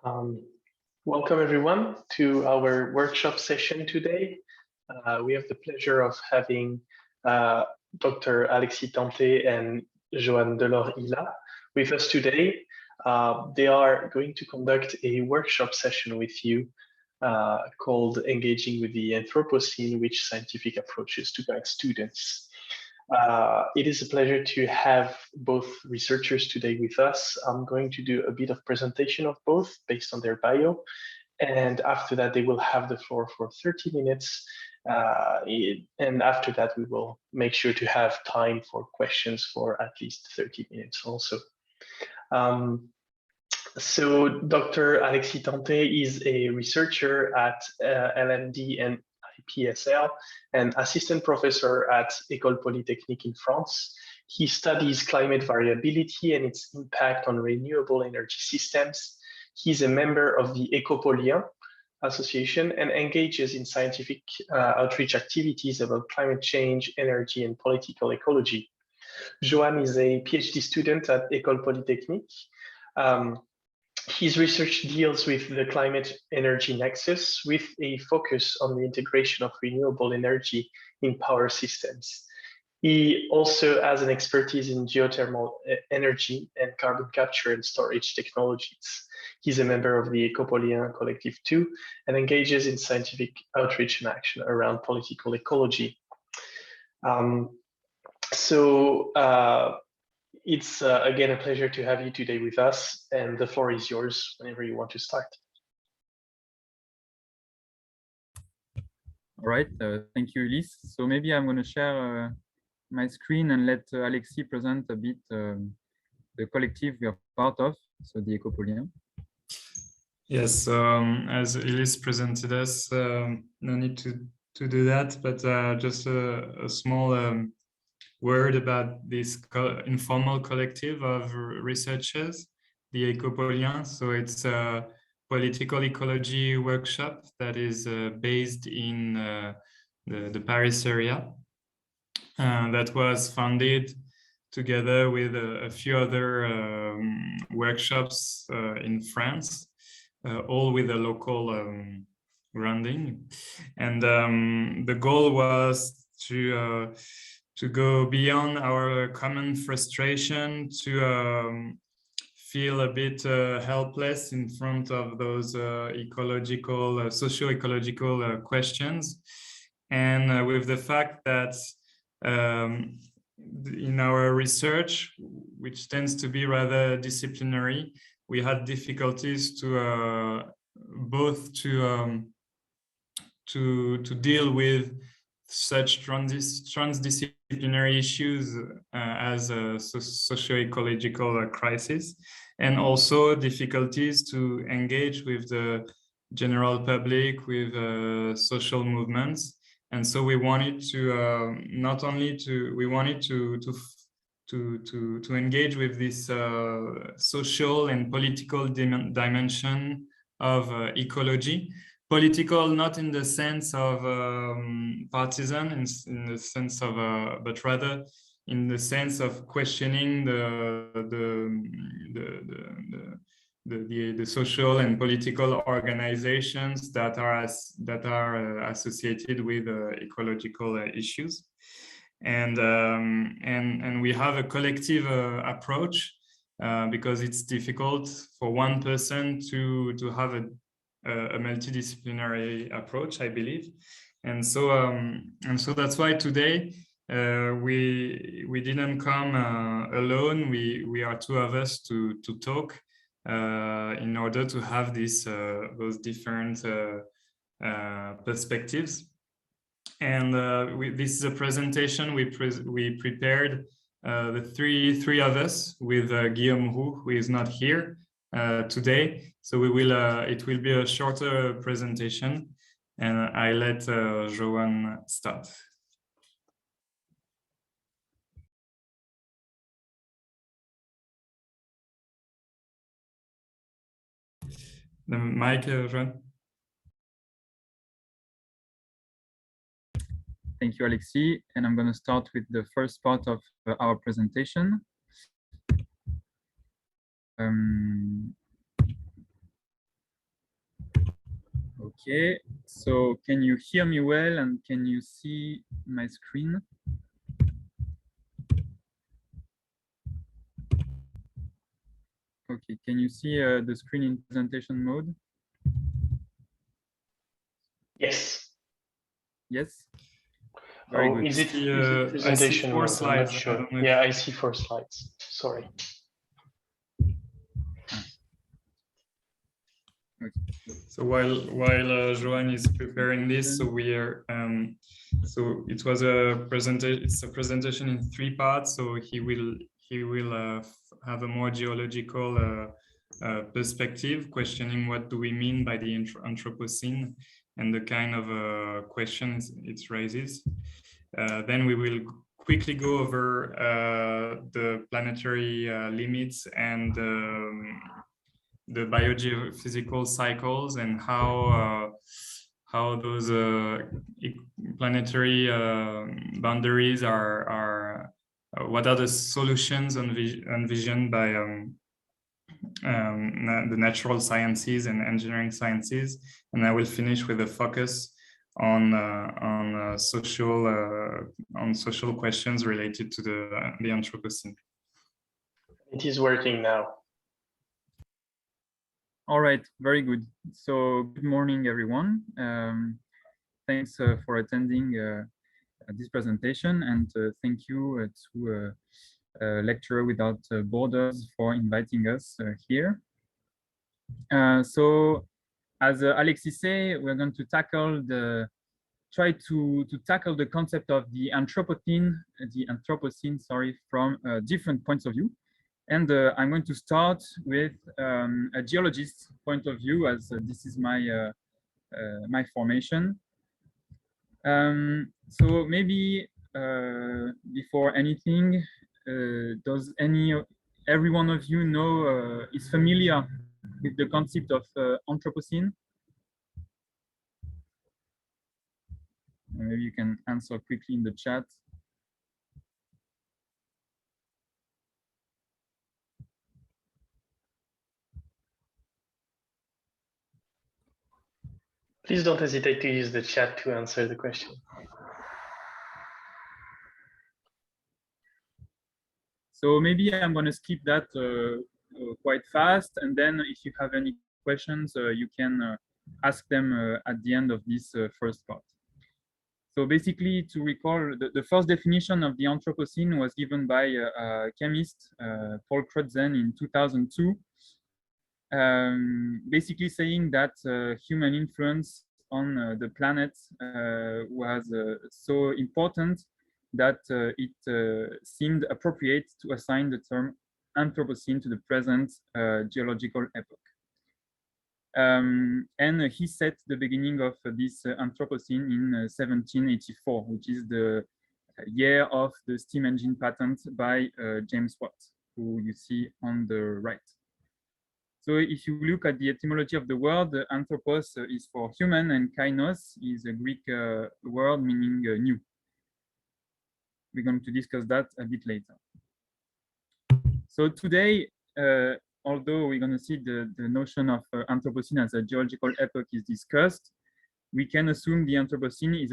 Um, Welcome everyone to our workshop session today. We have the pleasure of having Dr. Alexis Tanté and Joanne Delors-Hila with us today. They are going to conduct a workshop session with you called Engaging with the Anthropocene, which scientific approaches to guide students. It is a pleasure to have both researchers today with us. I'm going to do a bit of presentation of both based on their bio. And after that, they will have the floor for 30 minutes. And after that, we will make sure to have time for questions for at least 30 minutes also. So Dr. Alexis Tanté is a researcher at LMD and IPSL and assistant professor at École Polytechnique in France. He studies climate variability and its impact on renewable energy systems. He's a member of the Ecopolien Association and engages in scientific outreach activities about climate change, energy, and political ecology. Joanne is a PhD student at École Polytechnique. His research deals with the climate-energy nexus with a focus on the integration of renewable energy in power systems. He also has an expertise in geothermal energy and carbon capture and storage technologies. He's a member of the Ecopolien Collective too, and engages in scientific outreach and action around political ecology. It's again a pleasure to have you today with us, and the floor is yours whenever you want to start. All right, thank you, Elise. So maybe I'm going to share my screen and let Alexis present a bit the collective we are part of, so the Ecopolien. Yes, as Elise presented us, no need to do that, but just a small word about this informal collective of researchers, the Ecopolien. So it's a political ecology workshop that is based in the Paris area. That was funded together with a few other workshops in France, all with a local grounding. And the goal was to go beyond our common frustration, to feel a bit helpless in front of those ecological, socio-ecological questions. And with the fact that in our research, which tends to be rather disciplinary, we had difficulties to both to deal with such trans-disciplinary issues as a socio-ecological crisis, and also difficulties to engage with the general public, with social movements. And so we wanted to not only to engage with this social and political dimension of ecology. Political, not in the sense of partisan, in the sense of, but rather in the sense of questioning the social and political organizations that are associated with ecological issues, and we have a collective approach because it's difficult for one person to have a multidisciplinary approach, I believe, and so that's why today we didn't come alone. We are two of us to talk in order to have those different perspectives. And this is a presentation we prepared, the three of us, with Guillaume Roux, who is not here today. So we will it will be a shorter presentation, and I let Joanne start. The mic, Joanne. Thank you, Alexis. And I'm going to start with the first part of our presentation. Okay, so can you hear me well and can you see my screen? Okay, can you see the screen in presentation mode? Yes. Yes. Very good. Is it I see presentation 4 mode? slides. I'm not I sure. don't know Yeah, I see 4 slides. Sorry. So while Johan is preparing this, so we are so it was a presentation. It's a presentation in 3 parts. So he will have a more geological perspective, questioning what do we mean by the Anthropocene and the kind of questions it raises. Then we will quickly go over the planetary limits and the biogeophysical cycles and how those planetary boundaries are what are the solutions envisioned by the natural sciences and engineering sciences. And I will finish with a focus on social questions related to the Anthropocene. It is working now. All right, very good. So good morning, everyone. Thanks for attending this presentation, and thank you to Lecturer Without Borders for inviting us here. So as Alexis said, we're going to try to tackle the concept of the Anthropocene, from different points of view. And I'm going to start with a geologist's point of view, as this is my my formation. So maybe before anything, does every one of you know is familiar with the concept of Anthropocene? Maybe you can answer quickly in the chat. Please don't hesitate to use the chat to answer the question. So maybe I'm going to skip that quite fast, and then if you have any questions, you can ask them at the end of this first part. So basically, to recall, the first definition of the Anthropocene was given by a chemist, Paul Crutzen, in 2002, basically saying that human influence on the planet was so important that it seemed appropriate to assign the term Anthropocene to the present geological epoch. And he set the beginning of this Anthropocene in 1784, which is the year of the steam engine patent by James Watt, who you see on the right. So if you look at the etymology of the word, anthropos is for human, and kainos is a Greek word meaning new. We're going to discuss that a bit later. So today, although we're going to see the notion of Anthropocene as a geological epoch is discussed, we can assume the Anthropocene is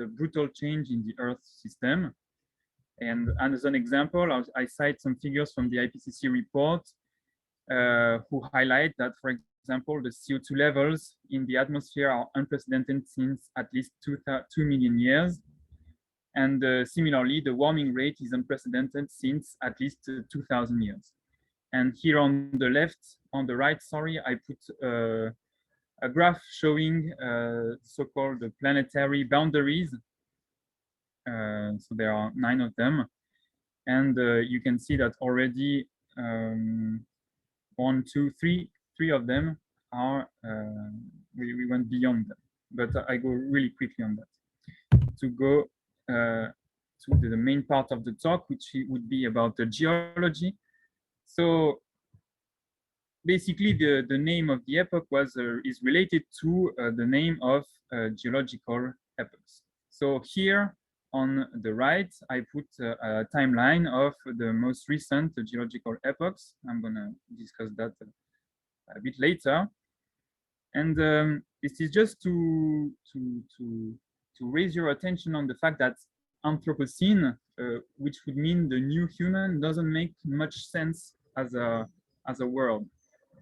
a brutal change in the Earth system. And as an example, I cite some figures from the IPCC report who highlight that, for example, the CO2 levels in the atmosphere are unprecedented since at least 2 million years. And similarly, the warming rate is unprecedented since at least 2,000 years. And here on the right, I put a graph showing so-called planetary boundaries. So there are 9 of them. And you can see that already 1, 2, 3 of them are, we went beyond them. But I go really quickly on that. To go to the main part of the talk, which would be about the geology. So basically, the name of the epoch is related to the name of geological epochs. So here on the right, I put a timeline of the most recent geological epochs. I'm going to discuss that a bit later. And This is just to raise your attention on the fact that Anthropocene, which would mean the new human, doesn't make much sense as a world,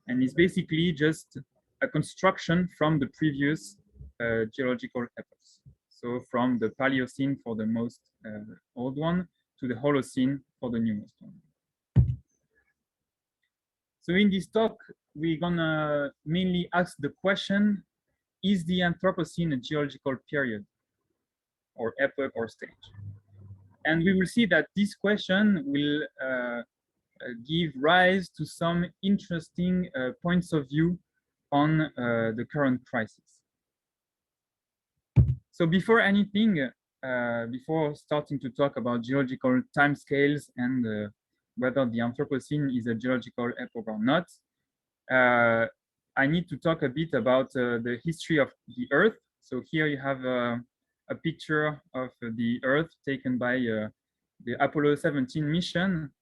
and it's basically just a construction from the previous geological epochs. So from the Paleocene for the most old one to the Holocene for the newest one. So in this talk, we're gonna mainly ask the question, is the Anthropocene a geological period or epoch or stage? And we will see that this question will give rise to some interesting points of view on the current crisis. So before anything, before starting to talk about geological timescales and whether the Anthropocene is a geological epoch or not, I need to talk a bit about the history of the Earth. So here you have a picture of the Earth taken by the Apollo 17 mission.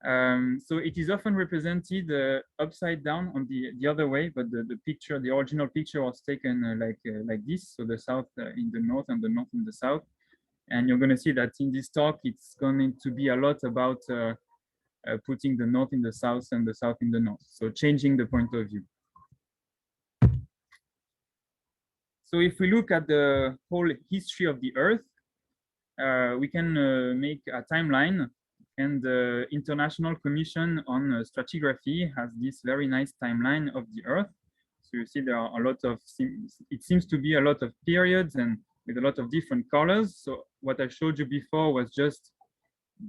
So it is often represented upside down on the other way, but the picture, the original picture was taken like this. So the south in the north and the north in the south. And you're going to see that in this talk, it's going to be a lot about putting the north in the south and the south in the north. So changing the point of view. So if we look at the whole history of the Earth, we can make a timeline, and the International Commission on Stratigraphy has this very nice timeline of the Earth. So you see there are a lot of, it seems to be a lot of periods and with a lot of different colors. So what I showed you before was just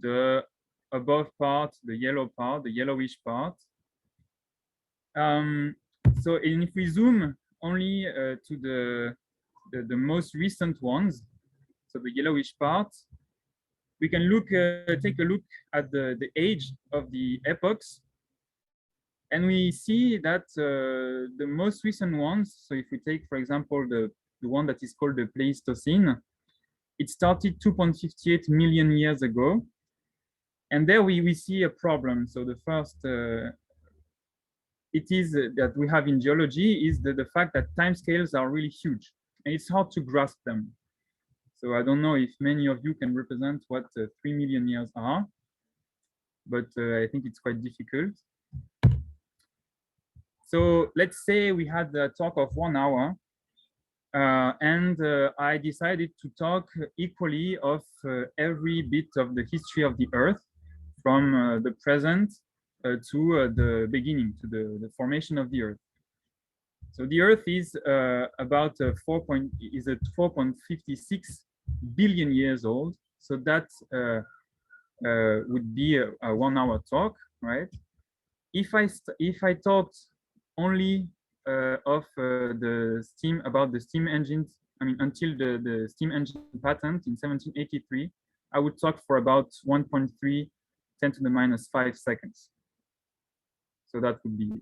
the above part, the yellow part, the yellowish part. So if we zoom only to the most recent ones, so the yellowish part, we can take a look at the age of the epochs, and we see that the most recent ones, so if we take, for example, the one that is called the Pleistocene, it started 2.58 million years ago, and there we see a problem. So the first it is that we have in geology is the fact that timescales are really huge, and it's hard to grasp them. So I don't know if many of you can represent what 3 million years are, but I think it's quite difficult. So let's say we had a talk of 1 hour, and I decided to talk equally of every bit of the history of the Earth, from the present to the beginning, to the formation of the Earth. So the Earth is about 4.56 billion years old. So that would be a 1 hour talk, right? If I talked only of the steam, about the steam engines, I mean, until the steam engine patent in 1783, I would talk for about 1.3 10 to the minus 5 seconds. So that would be it.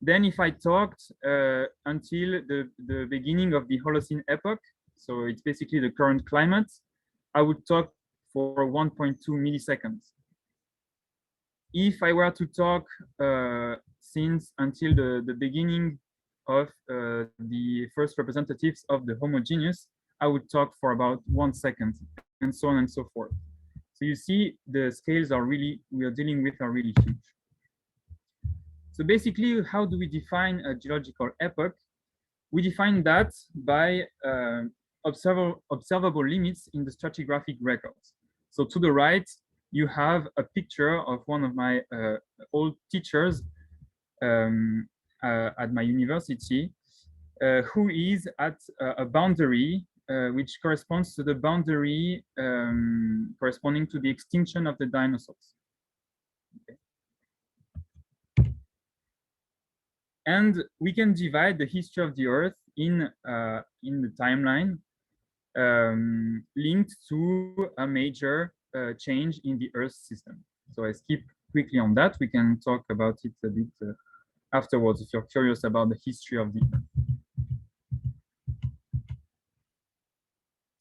Then if I talked until the beginning of the Holocene epoch, so it's basically the current climate, I would talk for 1.2 milliseconds. If I were to talk since until the beginning of the first representatives of the Homo genus, I would talk for about 1 second, and so on and so forth. So you see, the scales are really, we are dealing with, are really huge. So basically, how do we define a geological epoch? We define that by observable limits in the stratigraphic records. So to the right, you have a picture of one of my old teachers at my university, who is at a boundary which corresponds to the boundary corresponding to the extinction of the dinosaurs. Okay. And we can divide the history of the Earth in the timeline linked to a major change in the Earth system. So I skip quickly on that. We can talk about it a bit afterwards if you're curious about the history of the Earth.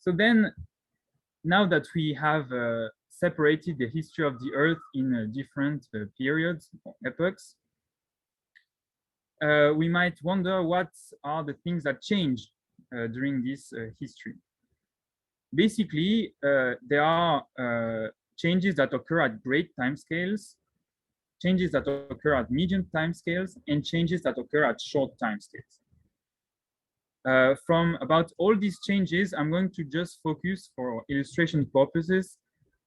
So then, now that we have separated the history of the Earth in different periods or epochs, we might wonder what are the things that change during this history. Basically, there are changes that occur at great timescales, changes that occur at medium timescales, and changes that occur at short timescales. From about all these changes, I'm going to just focus for illustration purposes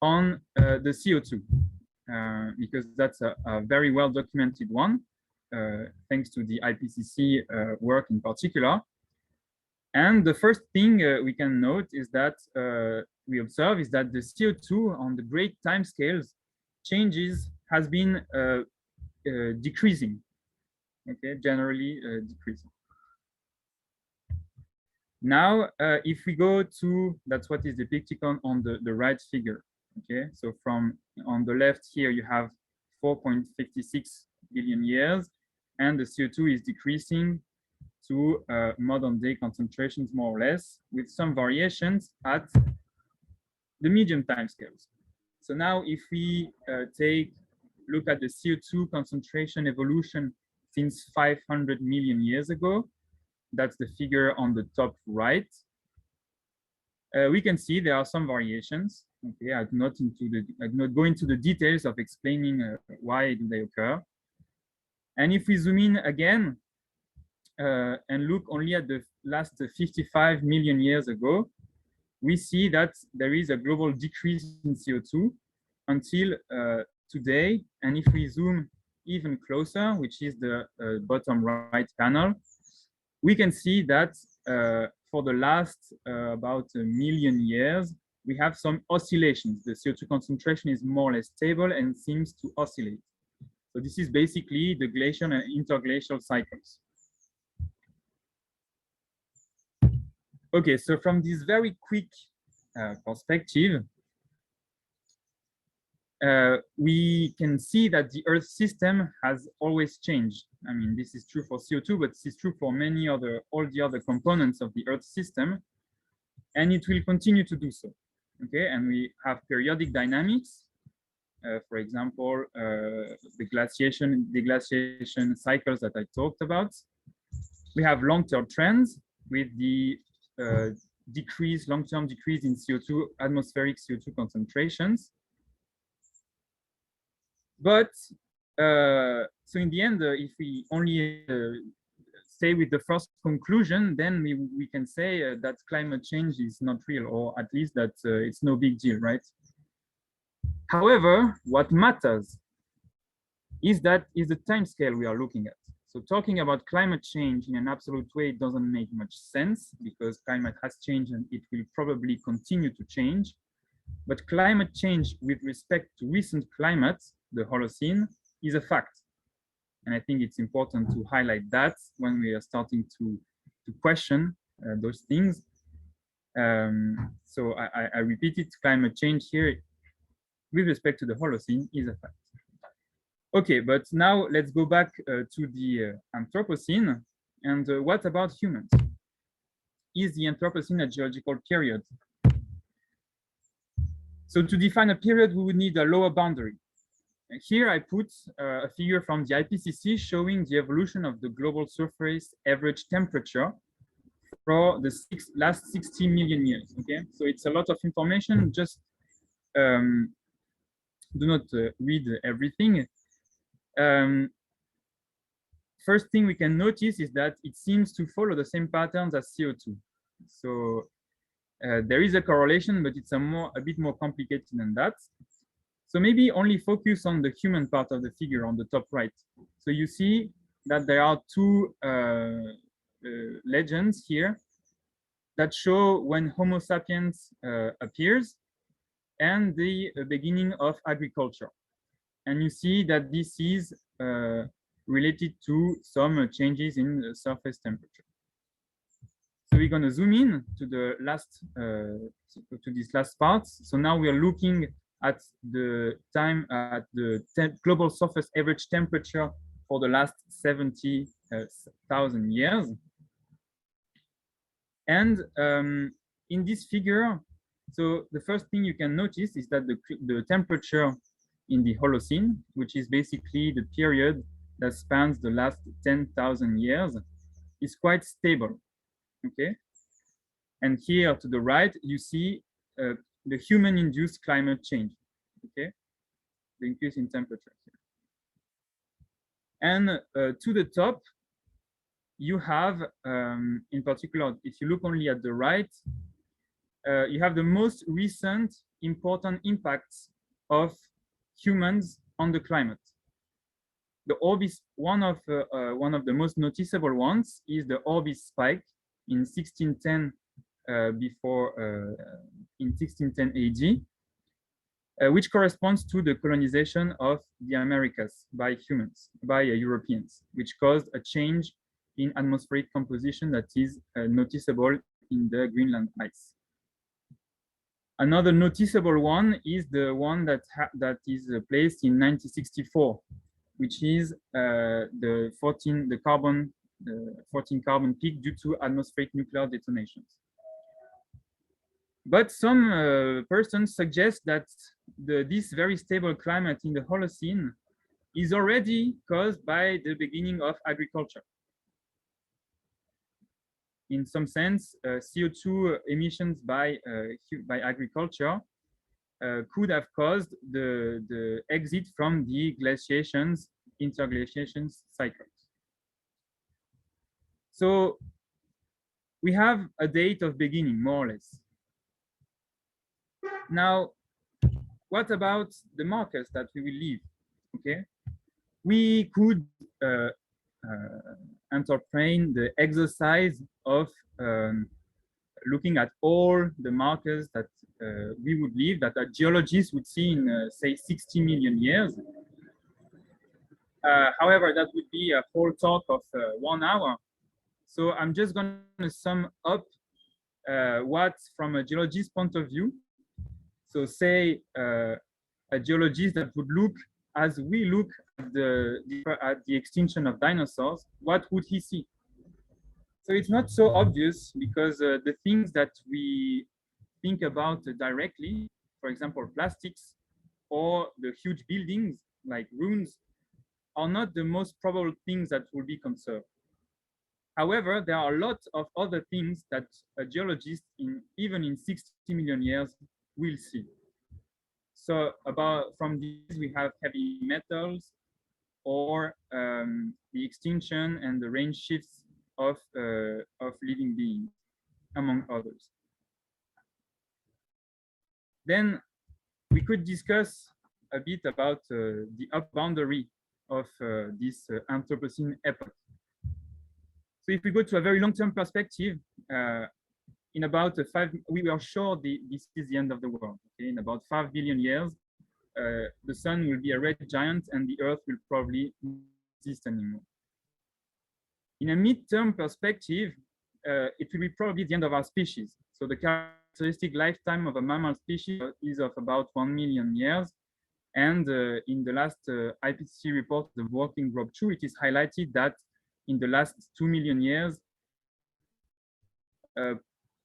on the CO2, because that's a very well documented one, thanks to the IPCC work in particular. And the first thing we can note is that we observe is that the CO2 on the great timescales changes has been decreasing, okay, generally decreasing. Now, if we go to, that's what is depicted on the right figure, okay? So from on the left here, you have 4.56 billion years, and the CO2 is decreasing to modern day concentrations, more or less, with some variations at the medium timescales. So now if we look at the CO2 concentration evolution since 500 million years ago, that's the figure on the top right, we can see there are some variations. Okay, I'm not go into the details of explaining why do they occur. And if we zoom in again, and look only at the last 55 million years ago, we see that there is a global decrease in CO2 until today. And if we zoom even closer, which is the bottom right panel, we can see that for the last about a million years, we have some oscillations. The CO2 concentration is more or less stable and seems to oscillate. So this is basically the glacial and interglacial cycles. Okay, so from this very quick perspective, we can see that the Earth system has always changed. I mean, this is true for CO2, but this is true for many other, all the other components of the Earth system, and it will continue to do so. Okay, and we have periodic dynamics. For example, the glaciation cycles that I talked about. We have long-term trends with the long-term decrease in CO2, atmospheric CO2 concentrations. But so in the end, if we only stay with the first conclusion, then we can say that climate change is not real, or at least that it's no big deal, right? However, what matters is the time scale we are looking at. So talking about climate change in an absolute way doesn't make much sense, because climate has changed and it will probably continue to change. But climate change with respect to recent climate, the Holocene, is a fact. And I think it's important to highlight that when we are starting to question those things. So I repeat it, climate change here with respect to the Holocene is a fact. Okay, but now let's go back to the Anthropocene. And what about humans? Is the Anthropocene a geological period? So to define a period, we would need a lower boundary. Here I put a figure from the IPCC showing the evolution of the global surface average temperature for the last 60 million years. Okay, so it's a lot of information. Just do not read everything. First thing we can notice is that it seems to follow the same patterns as CO2. So there is a correlation, but it's a bit more complicated than that. So maybe only focus on the human part of the figure on the top right. So you see that there are two legends here that show when Homo sapiens appears and the beginning of agriculture. And you see that this is related to some changes in the surface temperature. So we're going to zoom in to the last, to this last part. So now we are looking at the time at the global surface average temperature for the last 70,000 years. And in this figure, so the first thing you can notice is that the temperature in the Holocene, which is basically the period that spans the last 10,000 years is quite stable, okay? And here to the right, you see the human-induced climate change, okay? The increase in temperature here. And to the top, you have, in particular, if you look only at the right, you have the most recent important impacts of humans on the climate. The Orbis, one of the most noticeable ones is the Orbis spike in 1610 in 1610 AD, which corresponds to the colonization of the Americas by humans, by Europeans, which caused a change in atmospheric composition that is noticeable in the Greenland ice. Another noticeable one is the one that is placed in 1964, which is the 14 carbon peak due to atmospheric nuclear detonations. But some persons suggest that this very stable climate in the Holocene is already caused by the beginning of agriculture. In some sense, CO2 emissions by agriculture could have caused the exit from the glaciations, interglaciations cycles. So we have a date of beginning, more or less. Now, what about the markers that we will leave? Okay, we could entrepreneur the exercise of looking at all the markers that we would leave, that a geologist would see in, say, 60 million years. However, that would be a whole talk of 1 hour. So I'm just going to sum up what, from a geologist's point of view, so say a geologist that would look as we look at the extinction of dinosaurs, what would he see? So it's not so obvious because the things that we think about directly, for example, plastics or the huge buildings like ruins, are not the most probable things that will be conserved. However, there are a lot of other things that a geologist, even in 60 million years, will see. So from these, we have heavy metals or the extinction and the range shifts of living beings, among others. Then we could discuss a bit about the upper boundary of this Anthropocene epoch. So if we go to a very long-term perspective, in about we are sure this is the end of the world. Okay? In about 5 billion years, the sun will be a red giant and the earth will probably not exist anymore. In a mid-term perspective, it will be probably the end of our species. So the characteristic lifetime of a mammal species is of about 1 million years. And in the last IPCC report, the Working Group 2, it is highlighted that in the last 2 million years,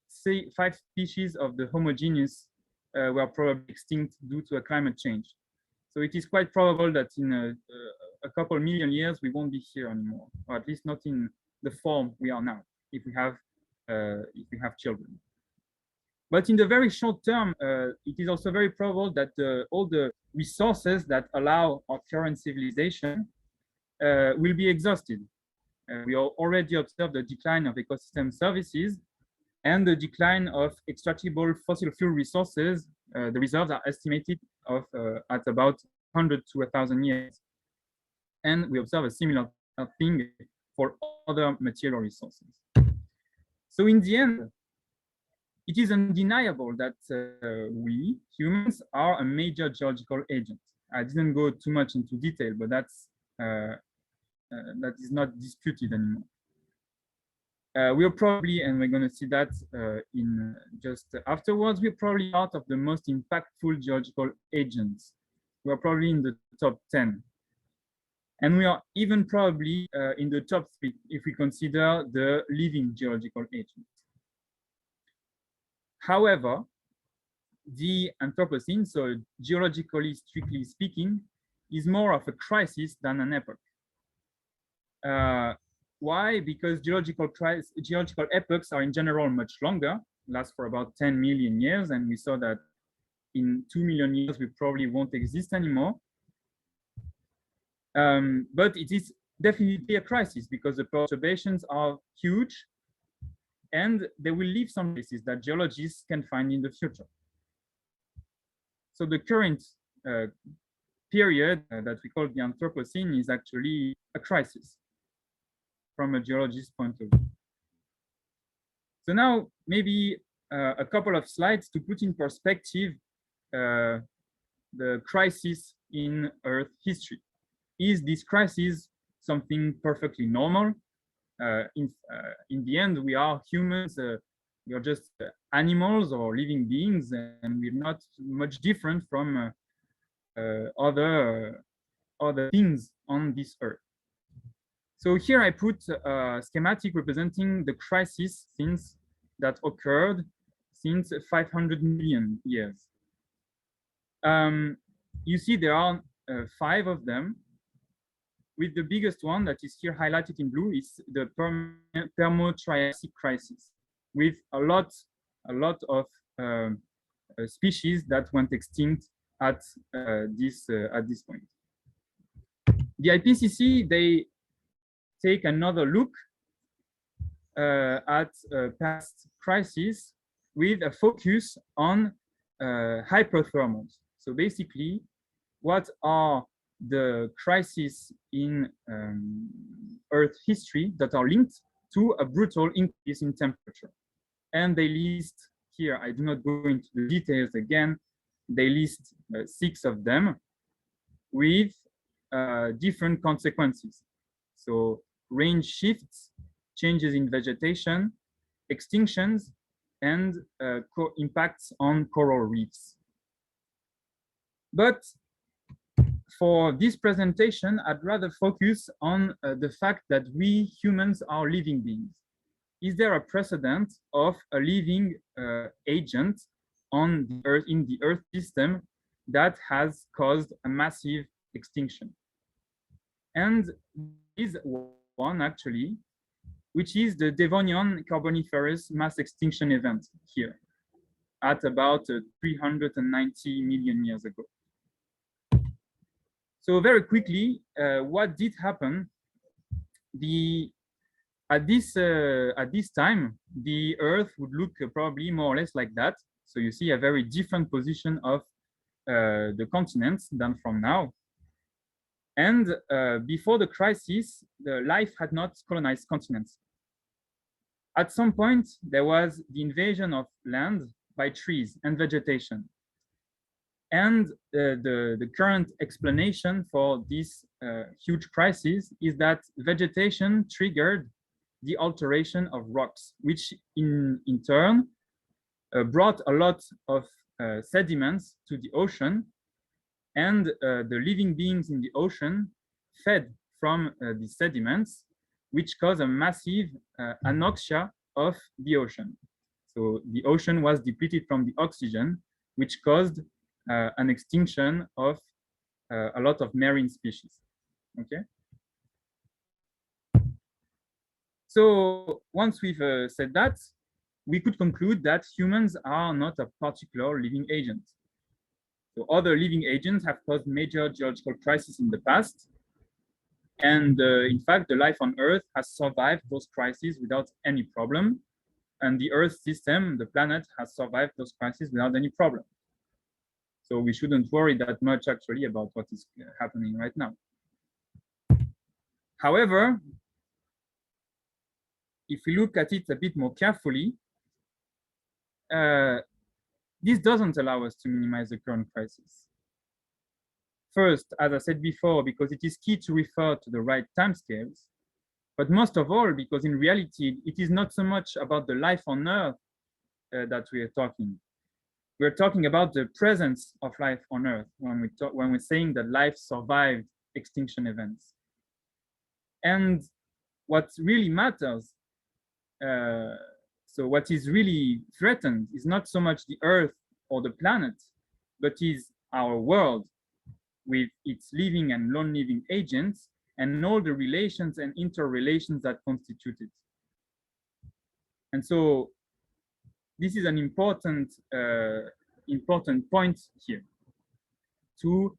say 5 species of the Homo genus were probably extinct due to a climate change. So it is quite probable that in a couple million years, we won't be here anymore, or at least not in the form we are now, if we have children. But in the very short term, it is also very probable that all the resources that allow our current civilization will be exhausted. We already observed the decline of ecosystem services and the decline of extractable fossil fuel resources. The reserves are estimated at about 100 to 1,000 years. And we observe a similar thing for other material resources. So in the end, it is undeniable that we, humans, are a major geological agent. I didn't go too much into detail, but that is not disputed anymore. We are probably, and we're going to see that in just afterwards, we're probably part of the most impactful geological agents. We are probably in the top 10. And we are even probably in the top 3 if we consider the living geological agents. However, the Anthropocene, so geologically strictly speaking, is more of a crisis than an epoch. Why? Because geological epochs are in general much longer, last for about 10 million years, and we saw that in 2 million years we probably won't exist anymore. But it is definitely a crisis because the perturbations are huge and they will leave some places that geologists can find in the future. So the current period that we call the Anthropocene is actually a crisis from a geologist's point of view. So now maybe a couple of slides to put in perspective the crisis in Earth history. Is this crisis something perfectly normal? In the end, we are humans, we are just animals or living beings, and we're not much different from other things on this Earth. So here I put a schematic representing the crisis that occurred since 500 million years. You see there are 5 of them, with the biggest one that is here highlighted in blue is the Permo-Triassic crisis, with a lot of species that went extinct at this point. The IPCC, they take another look at past crises with a focus on hyperthermals. So basically, what are the crises in Earth history that are linked to a brutal increase in temperature? And they list here, I do not go into the details again, they list 6 of them with different consequences. So range shifts, changes in vegetation, extinctions, and impacts on coral reefs. But for this presentation, I'd rather focus on the fact that we humans are living beings. Is there a precedent of a living agent on the Earth, in the Earth system, that has caused a massive extinction? And is one actually, which is the Devonian Carboniferous mass extinction event here at about 390 million years ago. So very quickly, what did happen? At this time, the Earth would look probably more or less like that. So you see a very different position of the continents than from now. And before the crisis, the life had not colonized continents. At some point, there was the invasion of land by trees and vegetation. And the current explanation for this huge crisis is that vegetation triggered the alteration of rocks, which in turn brought a lot of sediments to the ocean, and the living beings in the ocean fed from the sediments, which caused a massive anoxia of the ocean. So the ocean was depleted from the oxygen, which caused an extinction of a lot of marine species. Okay. So once we've said that, we could conclude that humans are not a particular living agent. So other living agents have caused major geological crises in the past. And in fact, the life on Earth has survived those crises without any problem. And the Earth system, the planet, has survived those crises without any problem. So we shouldn't worry that much actually about what is happening right now. However, if we look at it a bit more carefully, this doesn't allow us to minimize the current crisis. First, as I said before, because it is key to refer to the right timescales, but most of all, because in reality, it is not so much about the life on Earth that we are talking. We're talking about the presence of life on Earth when we're saying that life survived extinction events. And what really matters, so what is really threatened is not so much the Earth or the planet, but is our world with its living and non-living agents and all the relations and interrelations that constitute it. And so this is an important point here to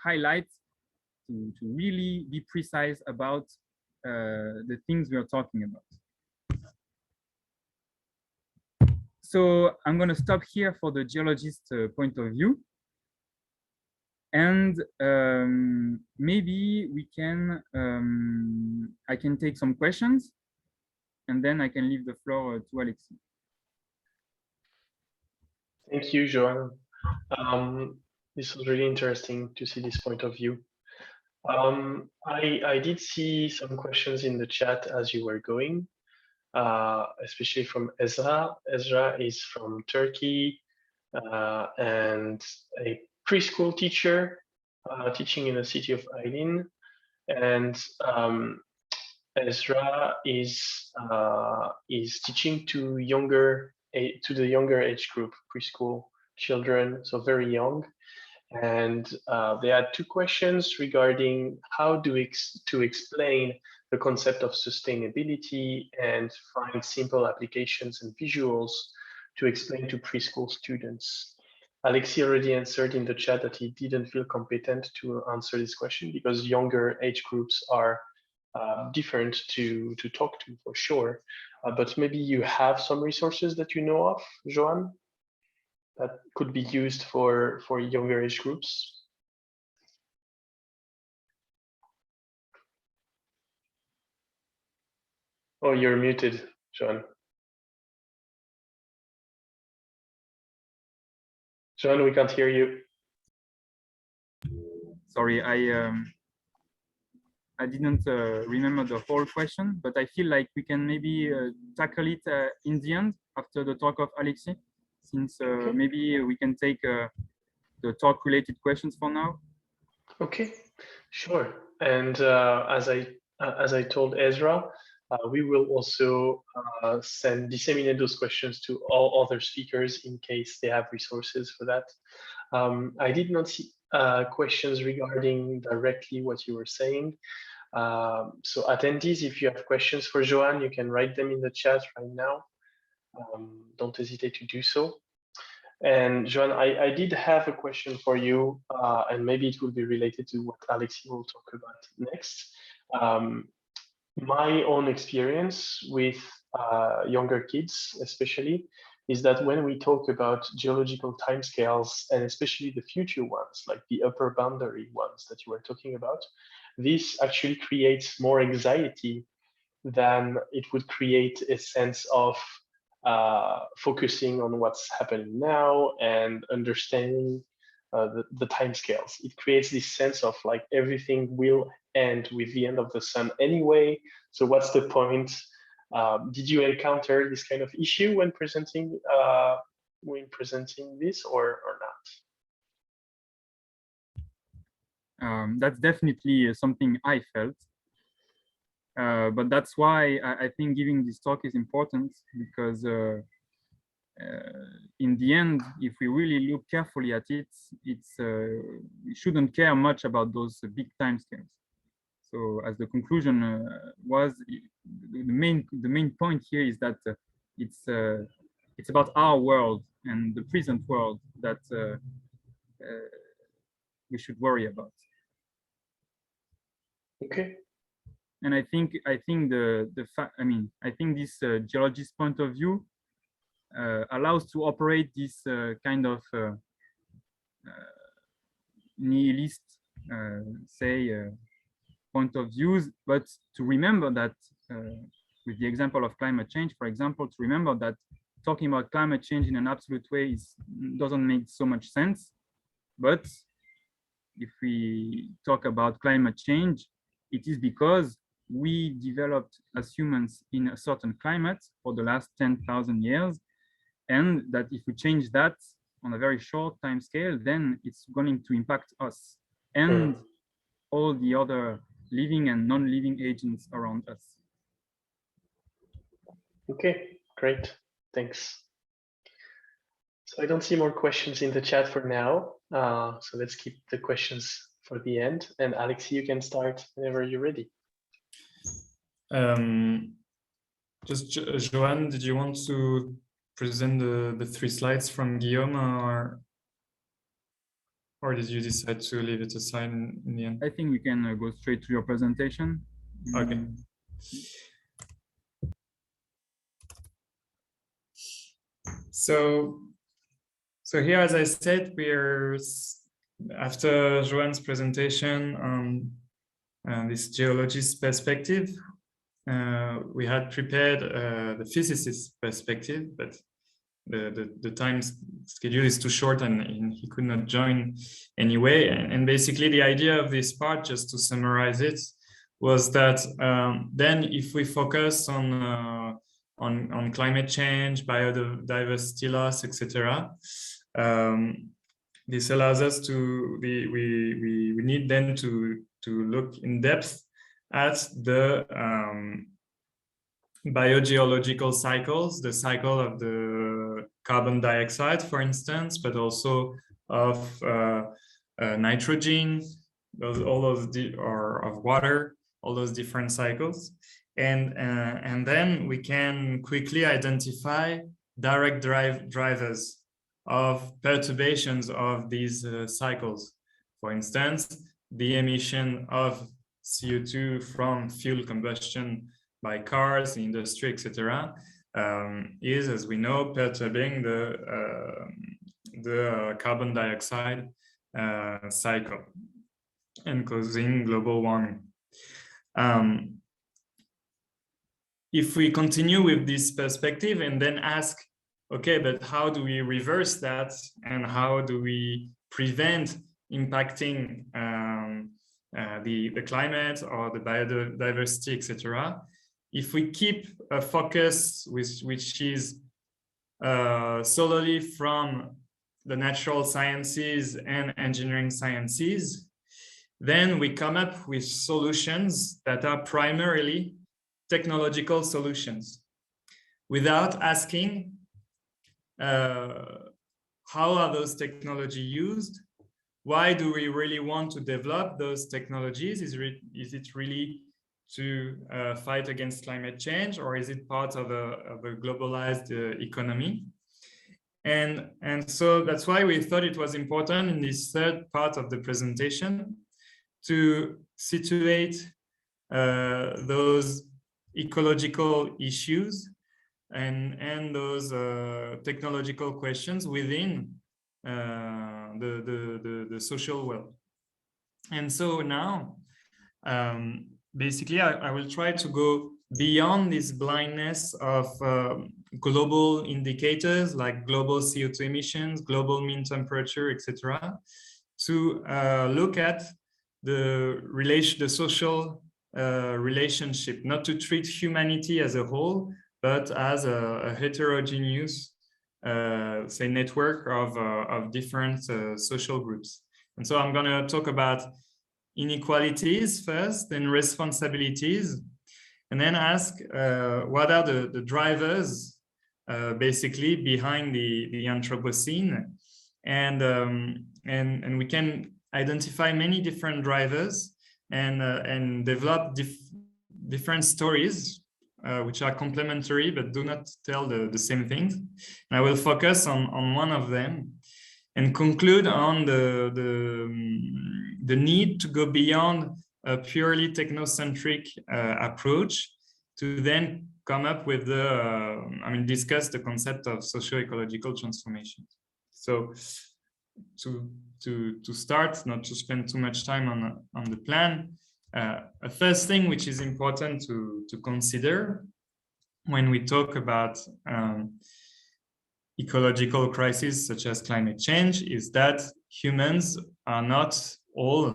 highlight, to really be precise about the things we are talking about. So I'm going to stop here for the geologist point of view. And maybe we can, I can take some questions, and then I can leave the floor to Alexis. Thank you, Joan. This was really interesting to see this point of view. I did see some questions in the chat as you were going, especially from Ezra. Ezra is from Turkey and a preschool teacher teaching in the city of Aydin. And Ezra is teaching to the younger age group, preschool children, so very young. And they had two questions regarding how to explain the concept of sustainability and find simple applications and visuals to explain to preschool students. Alexis already answered in the chat that he didn't feel competent to answer this question because younger age groups are different to talk to for sure. But maybe you have some resources that you know of, Joan, that could be used for younger age groups? Oh, you're muted, Joan. Joan, we can't hear you. Sorry, I didn't remember the whole question, but I feel like we can maybe tackle it in the end after the talk of Alexis, since Okay. maybe we can take the talk related questions for now. Okay, sure. And as I told Ezra, we will also disseminate those questions to all other speakers in case they have resources for that. I did not see questions regarding directly what you were saying. So attendees, if you have questions for Joan, you can write them in the chat right now. Don't hesitate to do so. And Joan, I did have a question for you, and maybe it will be related to what Alexis will talk about next. My own experience with younger kids, especially, is that when we talk about geological timescales, and especially the future ones, like the upper boundary ones that you were talking about, this actually creates more anxiety than it would create a sense of focusing on what's happening now and understanding the timescales. It creates this sense of like everything will end with the end of the sun anyway. So what's the point? Did you encounter this kind of issue when presenting this or not? That's definitely something I felt. But that's why I think giving this talk is important, because in the end, if we really look carefully at it, we shouldn't care much about those big timescales. So as the conclusion was, the main point here is that it's about our world and the present world that we should worry about. Okay. And I think this geologist point of view allows to operate this kind of nihilist, point of views, but to remember that with the example of climate change, for example, to remember that talking about climate change in an absolute way doesn't make so much sense. But if we talk about climate change, it is because we developed as humans in a certain climate for the last 10,000 years. And that if we change that on a very short time scale, then it's going to impact us and all the other living and non-living agents around us. Okay, great, thanks. So I don't see more questions in the chat for now. So let's keep the questions for the end. And Alexis, you can start whenever you're ready. Just Joanne, did you want to present the 3 slides from Guillaume, or did you decide to leave it aside in the end? I think we can go straight to your presentation. Okay. So here, as I said, we're after Joanne's presentation on this geologist perspective. We had prepared the physicist perspective, but the time schedule is too short and he could not join anyway. And basically the idea of this part, just to summarize it, was that then if we focus on climate change, biodiversity loss, etc., this allows us to we need then to look in depth at the biogeological cycles, the cycle of the carbon dioxide, for instance, but also of nitrogen, all those or of water, all those different cycles, and then we can quickly identify direct drivers of perturbations of these cycles. For instance, the emission of CO2 from fuel combustion by cars, industry, etc., is, as we know, perturbing the carbon dioxide cycle and causing global warming. If we continue with this perspective and then ask, okay, but how do we reverse that, and how do we prevent impacting the climate or the biodiversity, etc.? If we keep a focus which is solely from the natural sciences and engineering sciences, then we come up with solutions that are primarily technological solutions, without asking how are those technologies used? Why do we really want to develop those technologies? Is it really to fight against climate change, or is it part of a globalized economy? And so that's why we thought it was important in this third part of the presentation to situate those ecological issues and those technological questions within the social world. And so now, basically, I will try to go beyond this blindness of global indicators like global CO2 emissions, global mean temperature, etc., to look at the social relationship, not to treat humanity as a whole, but as a heterogeneous, say, network of different social groups. And so I'm going to talk about inequalities first, then responsibilities, and then ask what are the drivers basically behind the Anthropocene, and we can identify many different drivers and develop different stories which are complementary but do not tell the same things. And I will focus on one of them and conclude on the need to go beyond a purely technocentric approach to then come up with discuss the concept of socio-ecological transformation. So to start, not to spend too much time on the plan, a first thing which is important to consider when we talk about ecological crises such as climate change is that humans are not all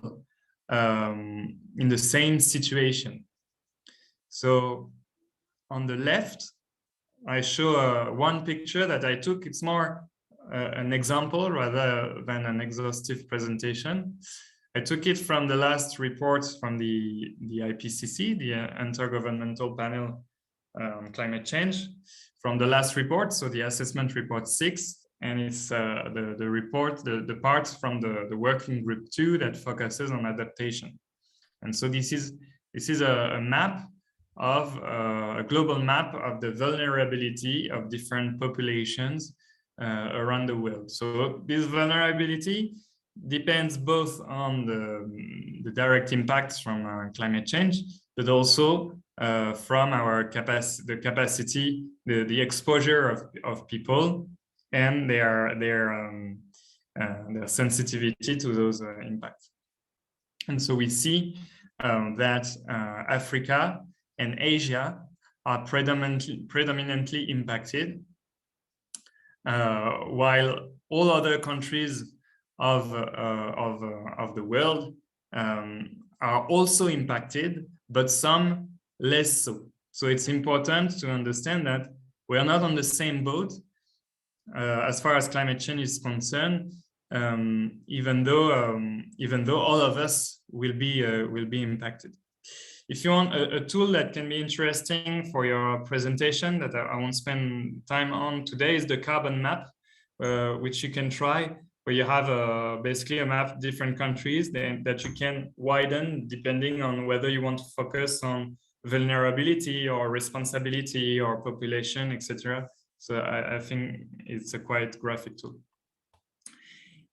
in the same situation. So on the left, I show one picture that I took. It's more an example rather than an exhaustive presentation. I took it from the last report from the IPCC, the Intergovernmental Panel on Climate Change, from the last report, so the assessment report 6. and it's the report, the parts from the working group 2 that focuses on adaptation. And so this is a map of a global map of the vulnerability of different populations around the world. So this vulnerability depends both on the direct impacts from climate change, but also from our capacity, the exposure of people and their sensitivity to those impacts. And so we see that Africa and Asia are predominantly impacted, while all other countries of the world are also impacted, but some less so. So it's important to understand that we are not on the same boat as far as climate change is concerned, even though all of us will be impacted. If you want a tool that can be interesting for your presentation that I won't spend time on today is the carbon map, which you can try, where you have basically a map of different countries that you can widen depending on whether you want to focus on vulnerability or responsibility or population, etc. So I think it's a quite graphic tool.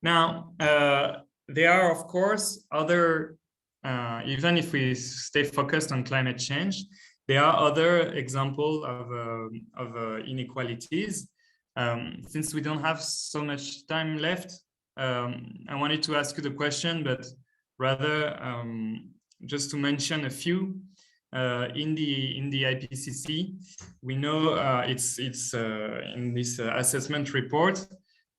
Now, there are, of course, other, even if we stay focused on climate change, there are other examples of inequalities. Since we don't have so much time left, I wanted to ask you the question, but rather just to mention a few. In the IPCC, we know it's in this assessment report,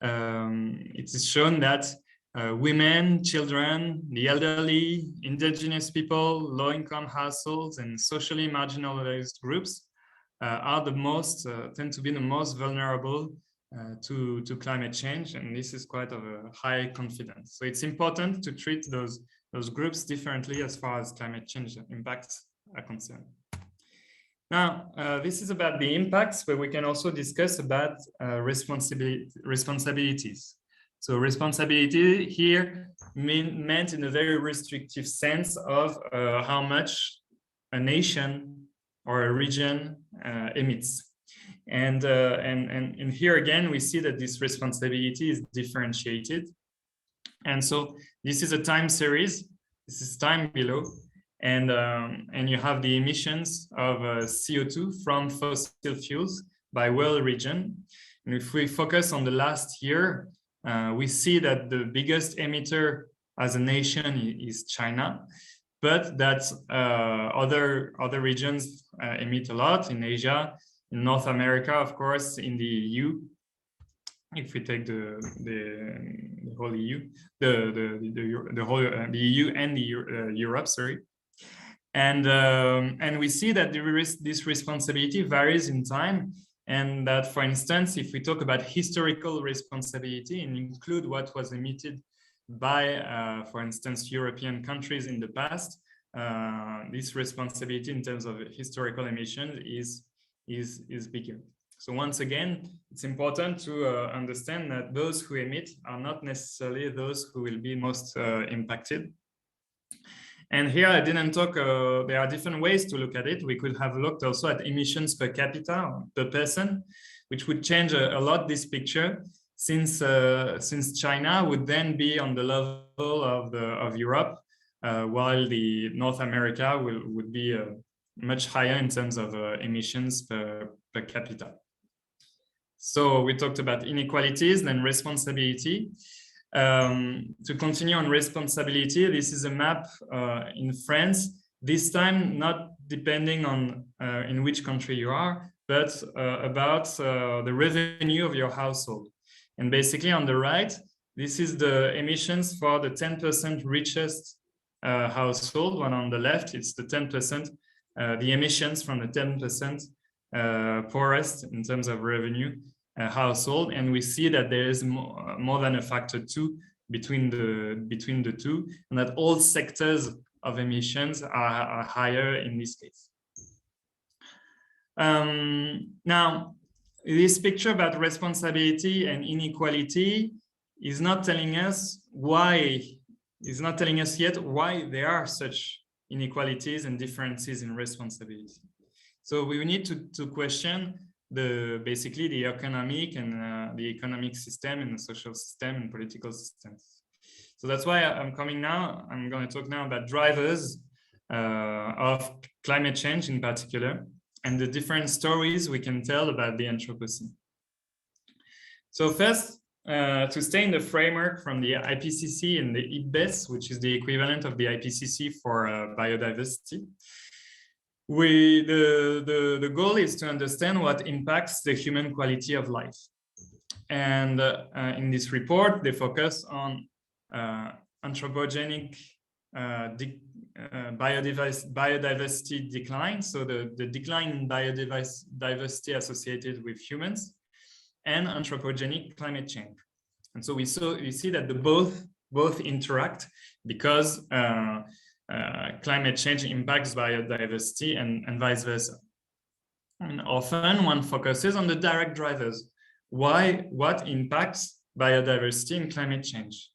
it is shown that women, children, the elderly, indigenous people, low-income households, and socially marginalized groups are the most, tend to be the most vulnerable to climate change, and this is quite of a high confidence. So it's important to treat those groups differently as far as climate change impacts are concerned. Now, this is about the impacts, but we can also discuss about responsibilities. So responsibility here meant in a very restrictive sense of how much a nation or a region emits. And here again, we see that this responsibility is differentiated. And so this is a time series. This is time below. And you have the emissions of CO2 from fossil fuels by world region. And if we focus on the last year, we see that the biggest emitter as a nation is China, but that other regions emit a lot in Asia, in North America, of course, in the EU. If we take the whole EU, the EU and the Europe, sorry. And we see that this responsibility varies in time, and that, for instance, if we talk about historical responsibility and include what was emitted by, for instance, European countries in the past, this responsibility in terms of historical emissions is bigger. So once again, it's important to understand that those who emit are not necessarily those who will be most impacted. And here I didn't talk, there are different ways to look at it. We could have looked also at emissions per capita, or per person, which would change a lot this picture, since China would then be on the level of Europe, while the North America would be much higher in terms of emissions per capita. So we talked about inequalities, then responsibility. To continue on responsibility, this is a map in France, this time not depending on in which country you are, but about the revenue of your household. And basically on the right, this is the emissions for the 10% richest household, when on the left, it's the 10%, the emissions from the 10% poorest in terms of revenue household, and we see that there is more than a factor 2 between the two, and that all sectors of emissions are higher in this case. Now, this picture about responsibility and inequality is not telling us why, is not telling us yet why there are such inequalities and differences in responsibility. So we need to question basically the economic and the economic system and the social system and political systems. So that's why I'm going to talk now about drivers of climate change in particular, and the different stories we can tell about the Anthropocene. So first, to stay in the framework from the IPCC and the IPBES, which is the equivalent of the IPCC for biodiversity, the goal is to understand what impacts the human quality of life. And in this report, they focus on anthropogenic biodiversity decline, so the decline in biodiversity associated with humans, and anthropogenic climate change. And so we see that the both interact, because climate change impacts biodiversity and vice versa. And often one focuses on the direct drivers. What impacts biodiversity and climate change?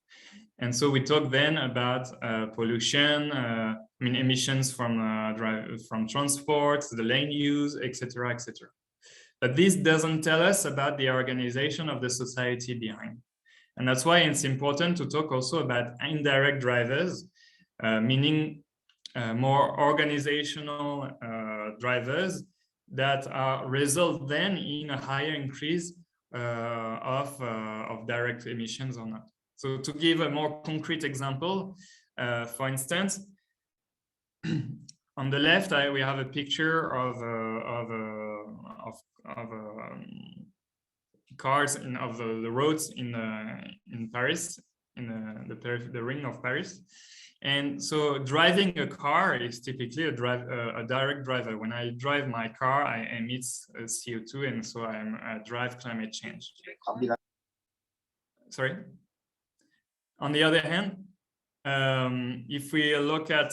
And so we talk then about pollution, emissions from transport, the land use, etc., etc. But this doesn't tell us about the organization of the society behind. And that's why it's important to talk also about indirect drivers, meaning more organizational drivers that result then in a higher increase of direct emissions or not. So to give a more concrete example, for instance, on the left, we have a picture of cars of the roads in Paris, in the ring of Paris. And so driving a car is typically a direct driver. When I drive my car, I emit CO2, and so I drive climate change. Sorry. On the other hand, if we look at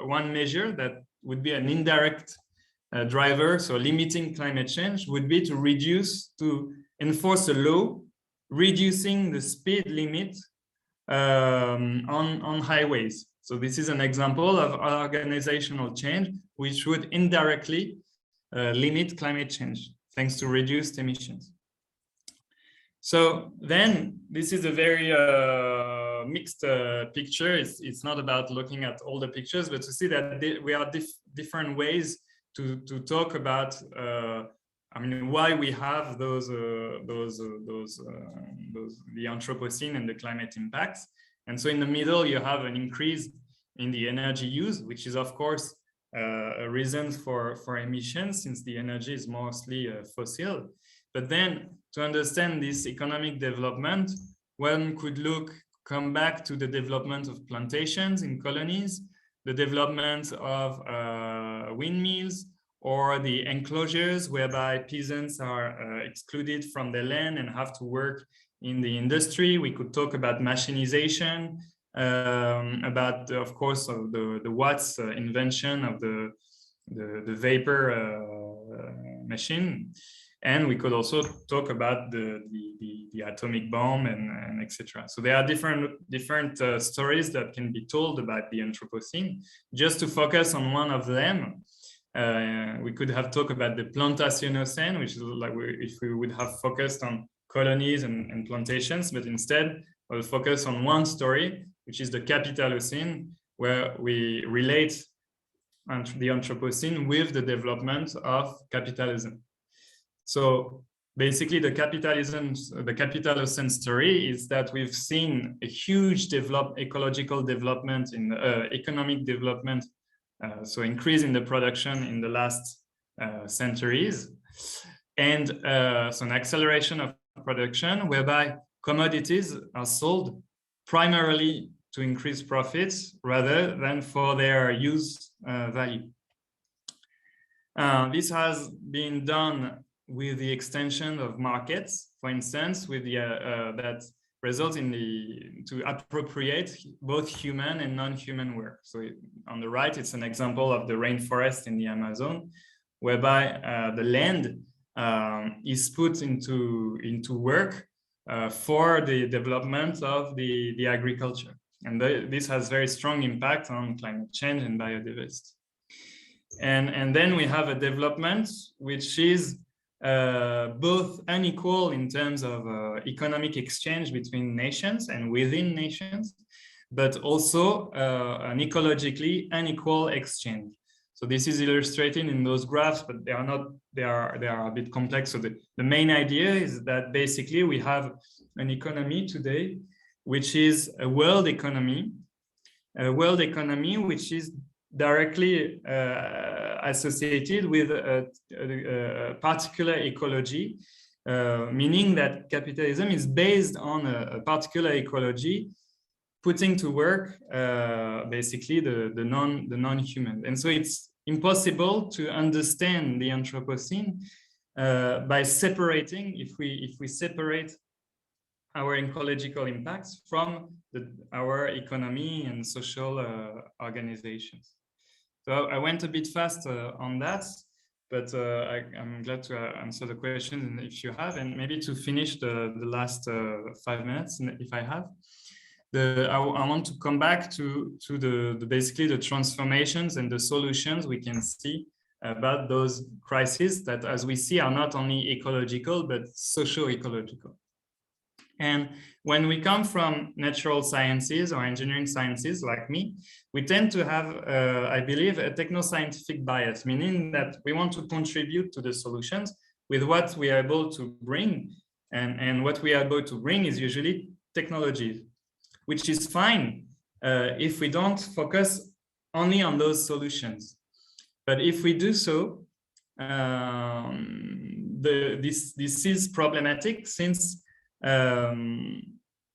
one measure that would be an indirect driver, so limiting climate change, would be to enforce a law reducing the speed limit on highways. So this is an example of organizational change, which would indirectly limit climate change thanks to reduced emissions. So then this is a very mixed picture. It's not about looking at all the pictures, but to see that we are different ways to talk about why we have the Anthropocene and the climate impacts. And so in the middle, you have an increase in the energy use, which is of course a reason for emissions, since the energy is mostly fossil. But then to understand this economic development, one could come back to the development of plantations in colonies, the development of windmills, or the enclosures whereby peasants are excluded from their land and have to work in the industry. We could talk about machinization, about, of course, of the Watt's invention of the vapor machine. And we could also talk about the atomic bomb and etc. So there are different stories that can be told about the Anthropocene. Just to focus on one of them, we could have talked about the Plantationocene, which is like if we would have focused on colonies and plantations, but instead we'll focus on one story, which is the Capitalocene, where we relate the Anthropocene with the development of capitalism. So basically, the Capitalocene story is that we've seen a huge ecological development in economic development, so increase in the production in the last centuries, and so an acceleration of production whereby commodities are sold primarily to increase profits rather than for their use value. This has been done with the extension of markets, for instance, with the that results in to appropriate both human and non-human work. So on the right, it's an example of the rainforest in the Amazon, whereby the land is put into work for the development of the agriculture. And this has very strong impact on climate change and biodiversity. And then we have a development which is both unequal in terms of economic exchange between nations and within nations, but also an ecologically unequal exchange. So this is illustrated in those graphs, but they are not, they are a bit complex. So the main idea is that basically we have an economy today, which is a world economy which is directly associated with a particular ecology, meaning that capitalism is based on a particular ecology, putting to work basically the non-human. And so it's impossible to understand the Anthropocene by separating, if we separate our ecological impacts from our economy and social organizations. So I went a bit fast on that, but I'm glad to answer the question if you have, and maybe to finish the last 5 minutes, if I have. I want to come back to basically the transformations and the solutions we can see about those crises that, as we see, are not only ecological, but socio-ecological. And when we come from natural sciences or engineering sciences like me, we tend to have, I believe, a techno-scientific bias, meaning that we want to contribute to the solutions with what we are able to bring. And what we are able to bring is usually technology, which is fine if we don't focus only on those solutions. But if we do so, this is problematic, since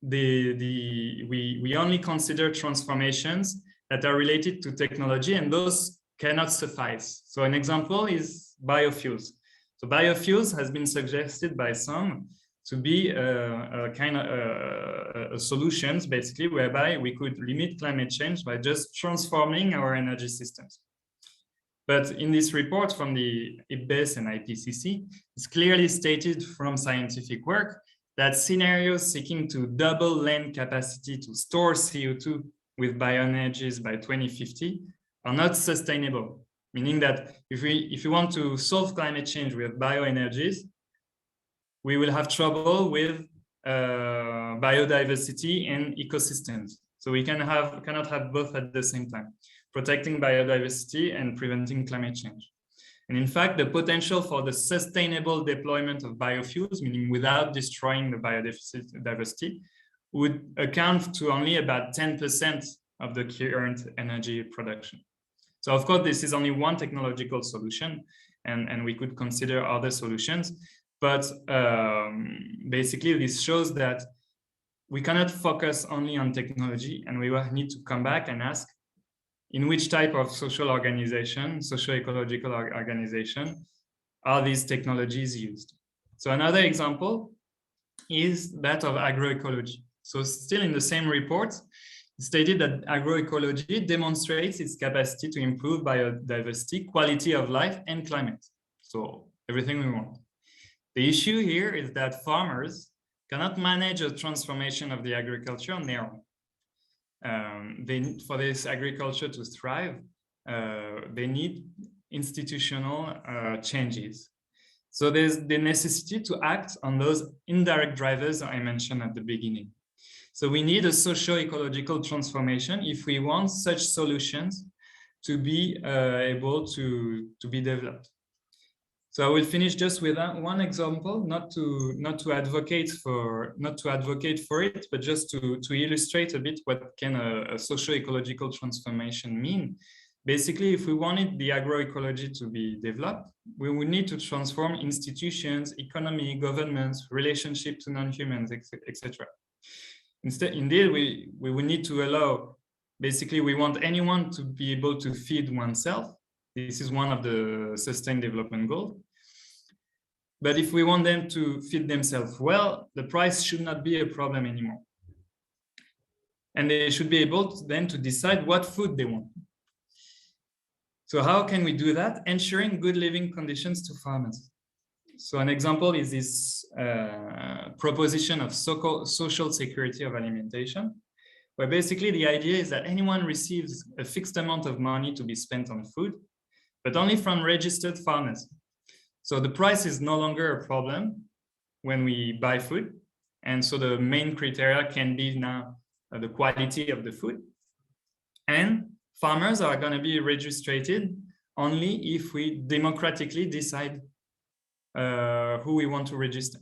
we only consider transformations that are related to technology, and those cannot suffice. So an example is biofuels. So biofuels has been suggested by some to be a kind of solutions, basically, whereby we could limit climate change by just transforming our energy systems. But in this report from the IPBES and IPCC, it's clearly stated from scientific work that scenarios seeking to double land capacity to store CO2 with bioenergies by 2050 are not sustainable. Meaning that if we want to solve climate change with bioenergies, we will have trouble with biodiversity and ecosystems. So we cannot have both at the same time, protecting biodiversity and preventing climate change. And in fact, the potential for the sustainable deployment of biofuels, meaning without destroying the biodiversity, would account to only about 10% of the current energy production. So of course, this is only one technological solution, and we could consider other solutions. But basically, this shows that we cannot focus only on technology, and we will need to come back and ask, in which type of social organization, socio-ecological organization, are these technologies used? So another example is that of agroecology. So still in the same report, it stated that agroecology demonstrates its capacity to improve biodiversity, quality of life, and climate. So everything we want. The issue here is that farmers cannot manage a transformation of the agriculture on their own. For this agriculture to thrive, they need institutional changes. So there's the necessity to act on those indirect drivers I mentioned at the beginning. So we need a socio-ecological transformation if we want such solutions to be able to be developed. So I will finish just with one example, not to advocate for it, but just to illustrate a bit what can a socio-ecological transformation mean. Basically, if we wanted the agroecology to be developed, we would need to transform institutions, economy, governments, relationship to non-humans, etc. Indeed, we would need to allow, basically, we want anyone to be able to feed oneself. This is one of the sustained development goals. But if we want them to feed themselves well, the price should not be a problem anymore. And they should be able then to decide what food they want. So how can we do that? Ensuring good living conditions to farmers. So an example is this proposition of social security of alimentation, where basically the idea is that anyone receives a fixed amount of money to be spent on food, but only from registered farmers. So the price is no longer a problem when we buy food. And so the main criteria can be now the quality of the food. And farmers are going to be registered only if we democratically decide who we want to register.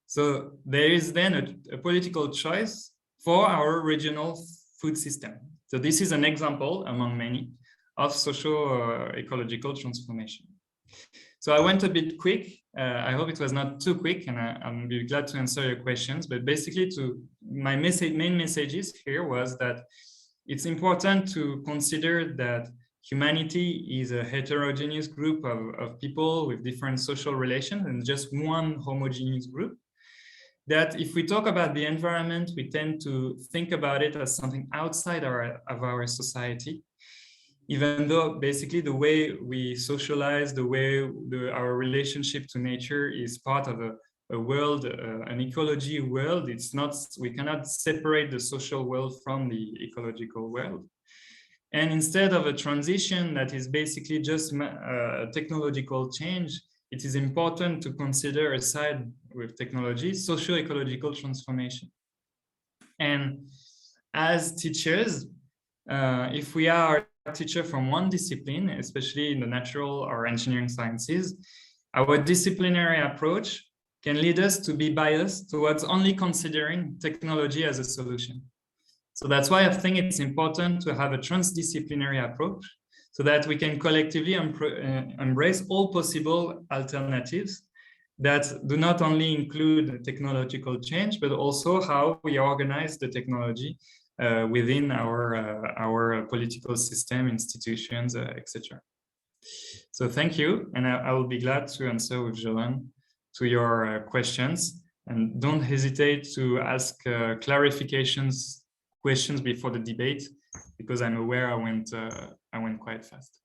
So there is then a political choice for our regional food system. So this is an example among many of social ecological transformation. So I went a bit quick. I hope it was not too quick, and I'm really glad to answer your questions. But basically, my main messages here was that it's important to consider that humanity is a heterogeneous group of people with different social relations and just one homogeneous group. That if we talk about the environment, we tend to think about it as something outside of our society, even though basically the way we socialize, the way our relationship to nature is part of a world, an ecology world. It's not, we cannot separate the social world from the ecological world. And instead of a transition that is basically just a technological change, it is important to consider, aside with technology, socio-ecological transformation. And as teachers, if we are a teacher from one discipline, especially in the natural or engineering sciences, our disciplinary approach can lead us to be biased towards only considering technology as a solution. So that's why I think it's important to have a trans-disciplinary approach so that we can collectively embrace all possible alternatives that do not only include technological change, but also how we organize the technology within our political system, institutions, etc. So thank you, and I will be glad to answer with Joanne to your questions. And don't hesitate to ask questions before the debate, because I'm aware I went quite fast.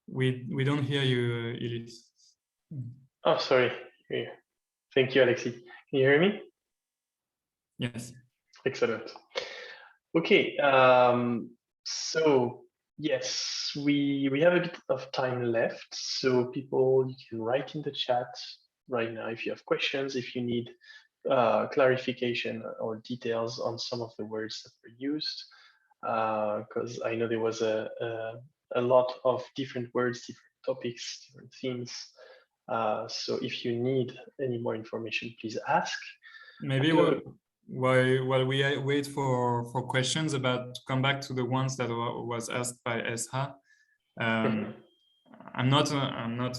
We don't hear you, Elise. Oh, sorry. Thank you, Alexis. Can you hear me? Yes. Excellent. Okay. So yes, we have a bit of time left. So people, you can write in the chat right now if you have questions, if you need clarification or details on some of the words that were used, because I know there was a lot of different words, different topics, different themes. So if you need any more information, please ask. Maybe while we wait for questions to come back to the ones that was asked by Esha. I'm not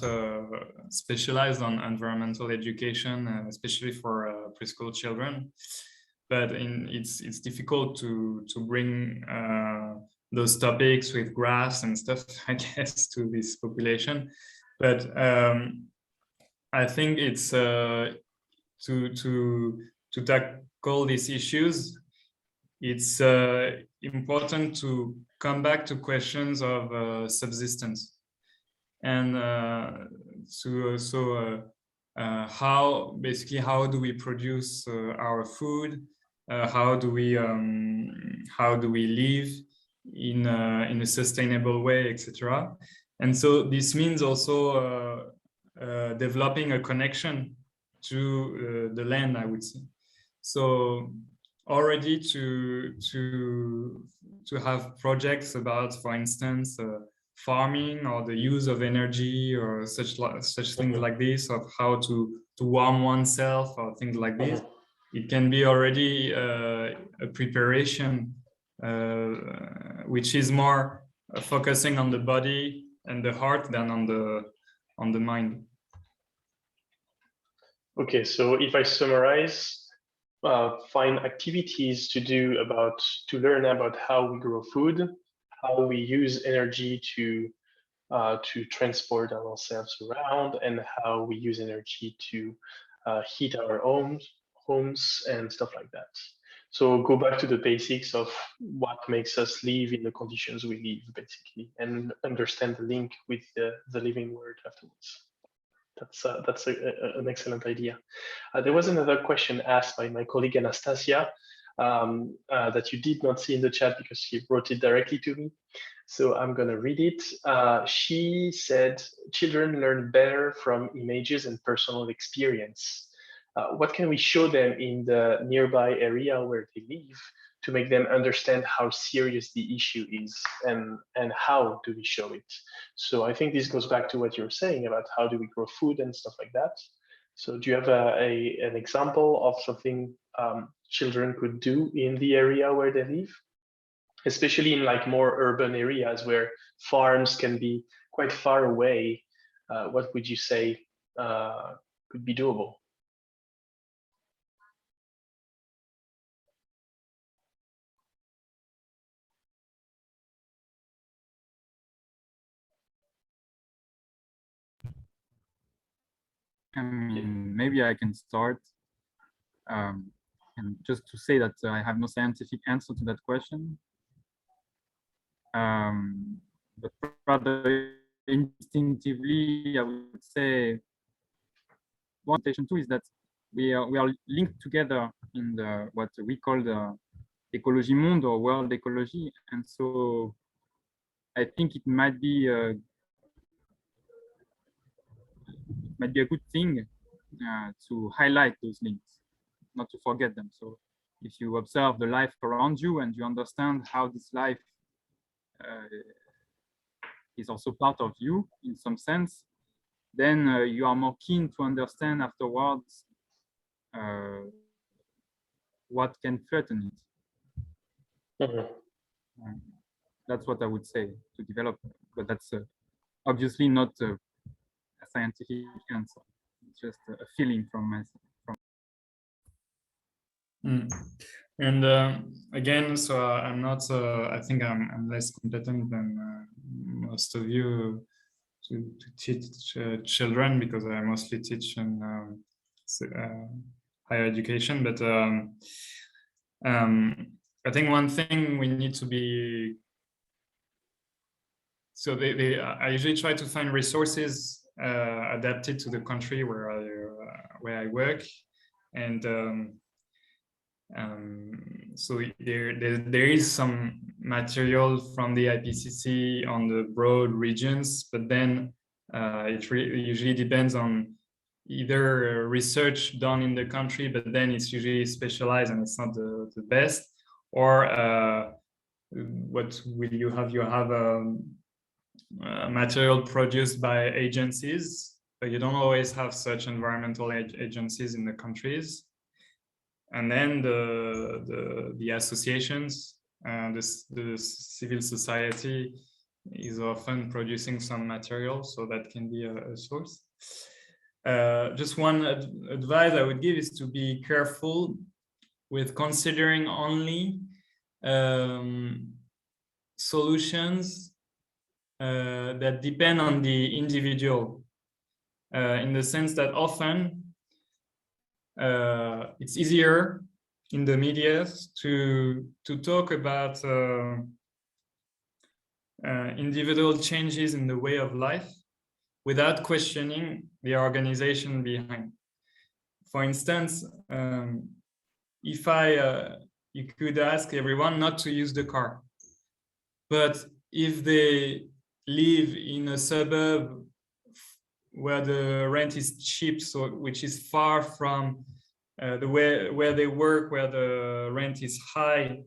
specialized on environmental education, especially for preschool children. But it's difficult to bring those topics with graphs and stuff, I guess, to this population. But I think it's to tackle these issues, it's important to come back to questions of subsistence, and how do we produce our food? How do we live in a sustainable way, etc. And so this means also developing a connection to the land, I would say. So already to have projects about, for instance, farming or the use of energy or such things like this, of how to warm oneself or things like this. It can be already a preparation which is more focusing on the body and the heart than on the mind. Okay, so if I summarize, find activities to do to learn about how we grow food, how we use energy to to transport ourselves around, and how we use energy to heat our homes and stuff like that. So go back to the basics of what makes us live in the conditions we live, basically, and understand the link with the living world afterwards. That's an excellent idea. There was another question asked by my colleague Anastasia that you did not see in the chat because she wrote it directly to me. So I'm going to read it. She said, children learn better from images and personal experience. What can we show them in the nearby area where they live to make them understand how serious the issue is, and how do we show it? So I think this goes back to what you're saying about how do we grow food and stuff like that. So do you have an example of something children could do in the area where they live? Especially in like more urban areas where farms can be quite far away, what would you say could be doable? Maybe I can start. And just to say that I have no scientific answer to that question. But rather instinctively, I would say one station too is that we are linked together in the what we call the ecology monde or world ecology, and so I think it might be a good thing to highlight those links, not to forget them. So if you observe the life around you and you understand how this life is also part of you in some sense, then you are more keen to understand afterwards what can threaten it. That's what I would say to develop, but that's obviously not a scientific answer. It's just a feeling from myself. And again, so I'm not. I think I'm less competent than most of you to teach children, because I mostly teach in higher education. But I think one thing we need to be. So I usually try to find resources adapted to the country where I work, and so there is some material from the IPCC on the broad regions, but then it usually depends on either research done in the country, but then it's usually specialized and it's not the best, or what will you have? You have material produced by agencies, but you don't always have such environmental agencies in the countries. And then the associations, the civil society is often producing some material, so that can be a source. Just one advice I would give is to be careful with considering only solutions that depend on the individual, in the sense that often it's easier in the media to talk about individual changes in the way of life without questioning the organization behind. For instance, if you could ask everyone not to use the car, but if they live in a suburb where the rent is cheap, so which is far from where they work, where the rent is high,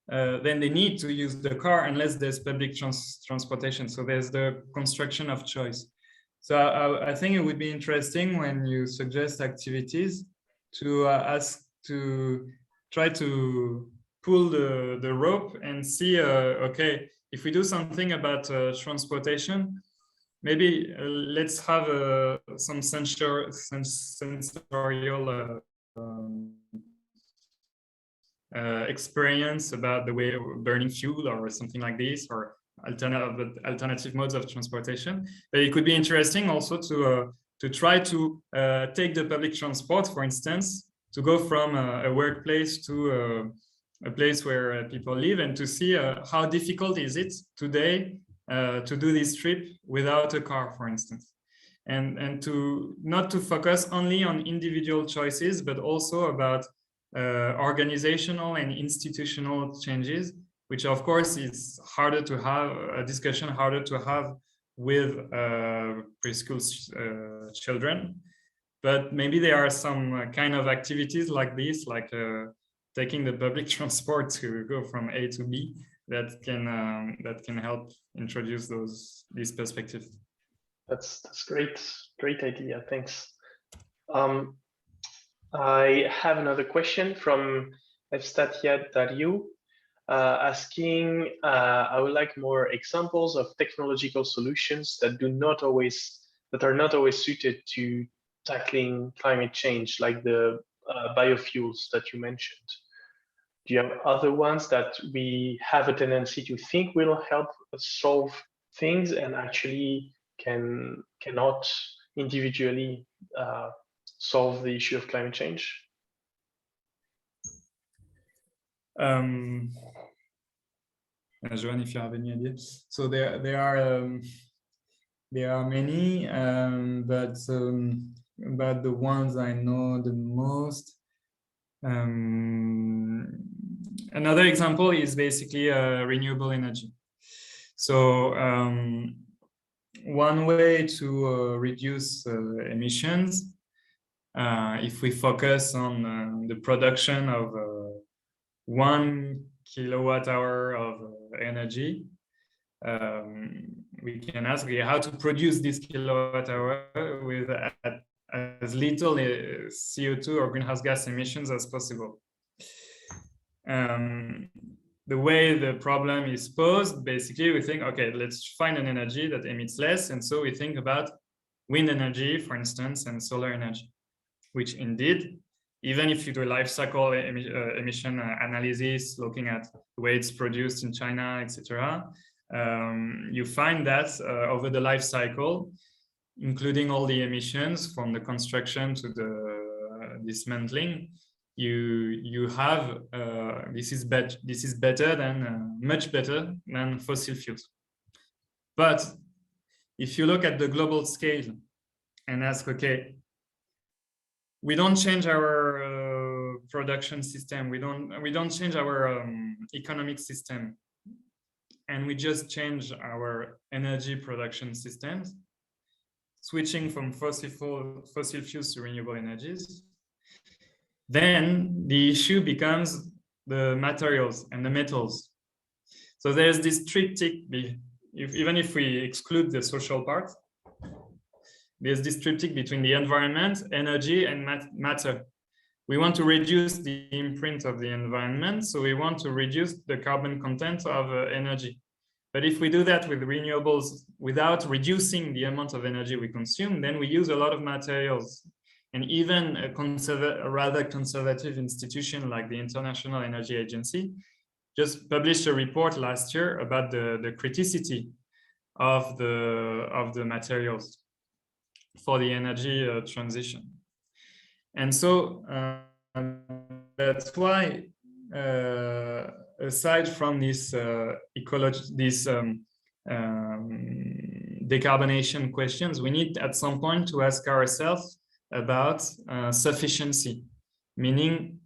then they need to use the car unless there's public transportation. So there's the construction of choice. So I think it would be interesting when you suggest activities to ask to try to pull the rope and see, okay, if we do something about transportation, maybe let's have some sensorial experience about the way of burning fuel or something like this, or alternative modes of transportation. But it could be interesting also to try to take the public transport, for instance, to go from a workplace to a place where people live, and to see how difficult is it today to do this trip without a car, for instance. And to not to focus only on individual choices, but also about organizational and institutional changes, which of course is harder to have a discussion, harder to have with preschool children. But maybe there are some kind of activities like this, like taking the public transport to go from A to B, that can help introduce these perspectives. That's great idea. Thanks. I have another question from Evstatia Dariu, asking, I would like more examples of technological solutions that are not always suited to tackling climate change, like the biofuels that you mentioned. Do you have other ones that we have a tendency to think will help us solve things and actually cannot individually solve the issue of climate change? Johan, if you have any ideas. So there are many, but the ones I know the most. Another example is basically renewable energy. So one way to reduce emissions, if we focus on the production of 1 kilowatt hour of energy, we can ask how to produce this kilowatt hour with as little CO2 or greenhouse gas emissions as possible. The way the problem is posed, basically we think, okay, let's find an energy that emits less. And so we think about wind energy, for instance, and solar energy, which indeed, even if you do a life cycle emission analysis, looking at the way it's produced in China, etc., you find that over the life cycle, including all the emissions from the construction to the dismantling, you have this is better than much better than fossil fuels. But if you look at the global scale and ask, okay, we don't change our production system, we don't change our economic system, and we just change our energy production systems, switching from fossil fuels to renewable energies, then the issue becomes the materials and the metals. So there's this triptych, even if we exclude the social part, there's this triptych between the environment, energy, and matter. We want to reduce the imprint of the environment, so we want to reduce the carbon content of energy. But if we do that with renewables without reducing the amount of energy we consume, then we use a lot of materials. And even a rather conservative institution like the International Energy Agency just published a report last year about the criticity of the materials for the energy transition. And so that's why, aside from this decarbonation questions, we need at some point to ask ourselves about sufficiency, meaning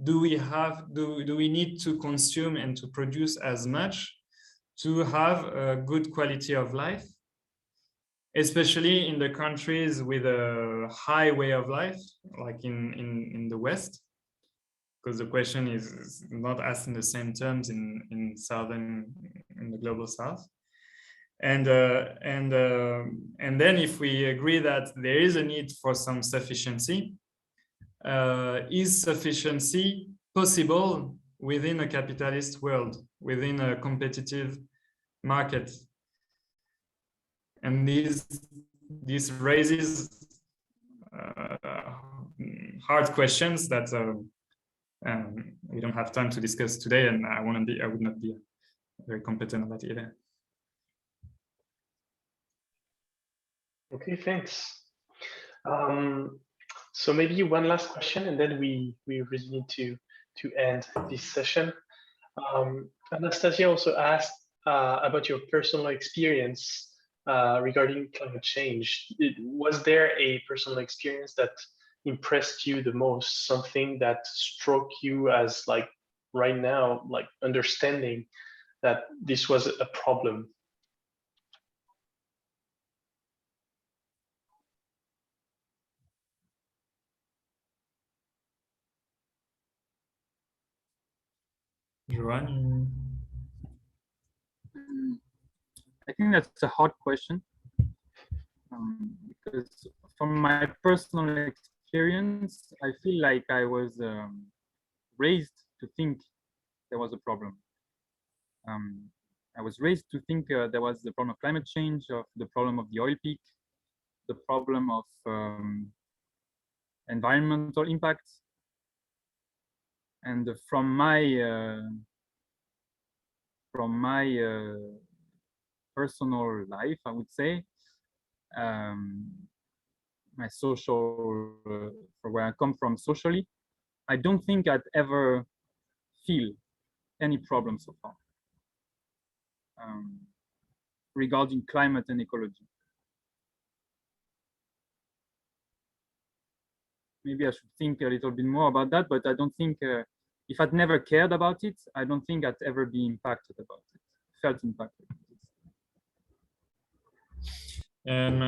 do we need to consume and to produce as much to have a good quality of life, especially in the countries with a high way of life, like in the West, because the question is not asked in the same terms in the global South. And then if we agree that there is a need for some sufficiency, is sufficiency possible within a capitalist world, within a competitive market? And this raises hard questions that we don't have time to discuss today, and I would not be very competent on that either. Okay, thanks. So maybe one last question, and then we really need to end this session. Anastasia also asked about your personal experience regarding climate change. Was there a personal experience that impressed you the most? Something that struck you as like right now, like understanding that this was a problem? Joanne? I think that's a hard question, because from my personal experience, I feel like I was raised to think there was a problem. I was raised to think there was the problem of climate change, of the problem of the oil peak, the problem of environmental impacts. And from my personal life, I would say, my social, for where I come from socially, I don't think I'd ever feel any problem so far regarding climate and ecology. Maybe I should think a little bit more about that, but I don't think, if I'd never cared about it, I don't think I'd ever be impacted about it, felt impacted. And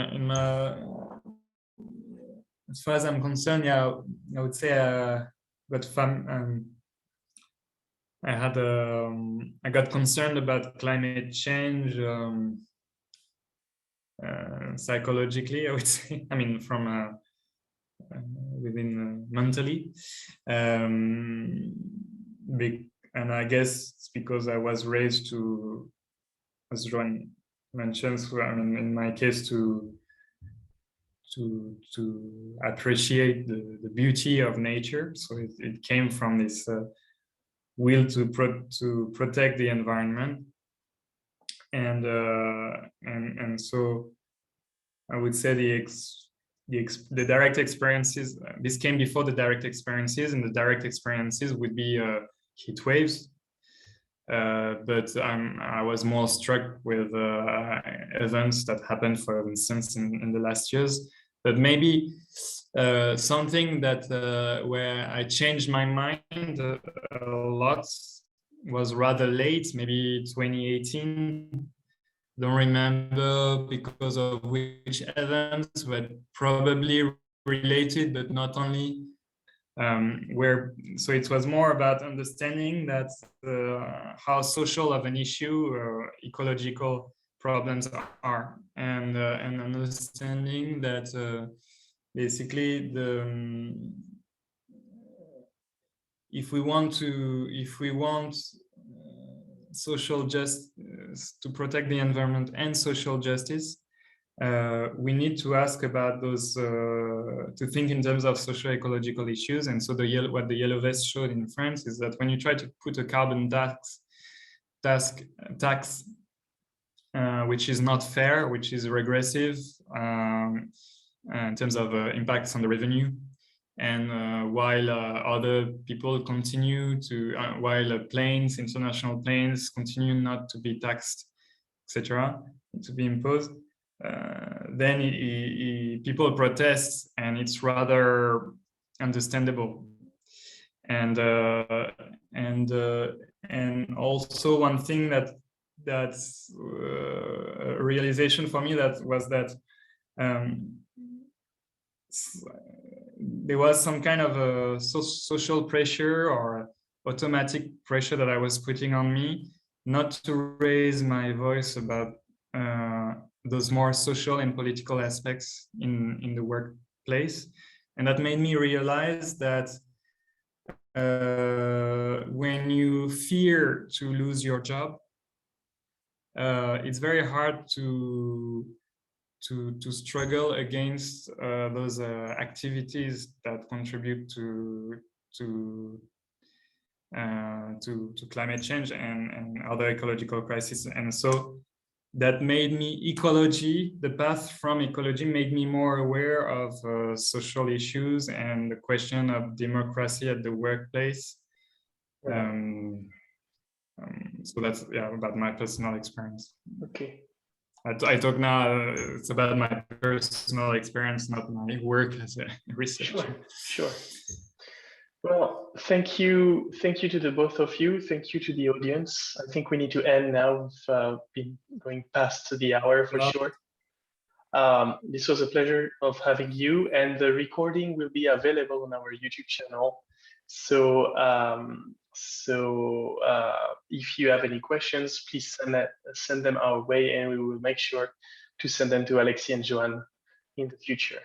as far as I'm concerned, yeah, I would say but I got concerned about climate change psychologically, I would say. I mean, from within mentally, and I guess it's because I was raised to, as Joan mentions, I mean, in my case, to appreciate the beauty of nature. So it came from this will to protect the environment, and so I would say the direct experiences. This came before the direct experiences, and the direct experiences would be heat waves. But I was more struck with events that happened, for instance, in the last years. But maybe something that where I changed my mind a lot was rather late, maybe 2018. Don't remember because of which events, but probably related, but not only. So it was more about understanding that how social of an issue ecological problems are, and understanding that basically if we want social justice, to protect the environment and social justice, we need to ask about those, to think in terms of socio-ecological issues. And so what the yellow vest showed in France is that when you try to put a carbon tax, which is not fair, which is regressive in terms of impacts on the revenue, and while other people continue to, while planes, international planes, continue not to be taxed, etc., to be imposed, then people protest, and it's rather understandable. And also one thing that's a realization for me that was that there was some kind of a social pressure or automatic pressure that I was putting on me not to raise my voice about those more social and political aspects in the workplace. And that made me realize that when you fear to lose your job, it's very hard to struggle against those activities that contribute to to climate change and other ecological crises. And so that made me ecology, the path from ecology made me more aware of social issues and the question of democracy at the workplace. So that's about my personal experience. Okay. I talk now, it's about my personal experience, not my work as a researcher. Sure. Well, thank you to the both of you. Thank you to the audience. I think we need to end now. We've been going past the hour for sure. This was a pleasure of having you, and the recording will be available on our YouTube channel. So, if you have any questions, please send them our way, and we will make sure to send them to Alexis and Joanne in the future.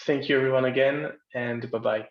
Thank you everyone again, and bye-bye.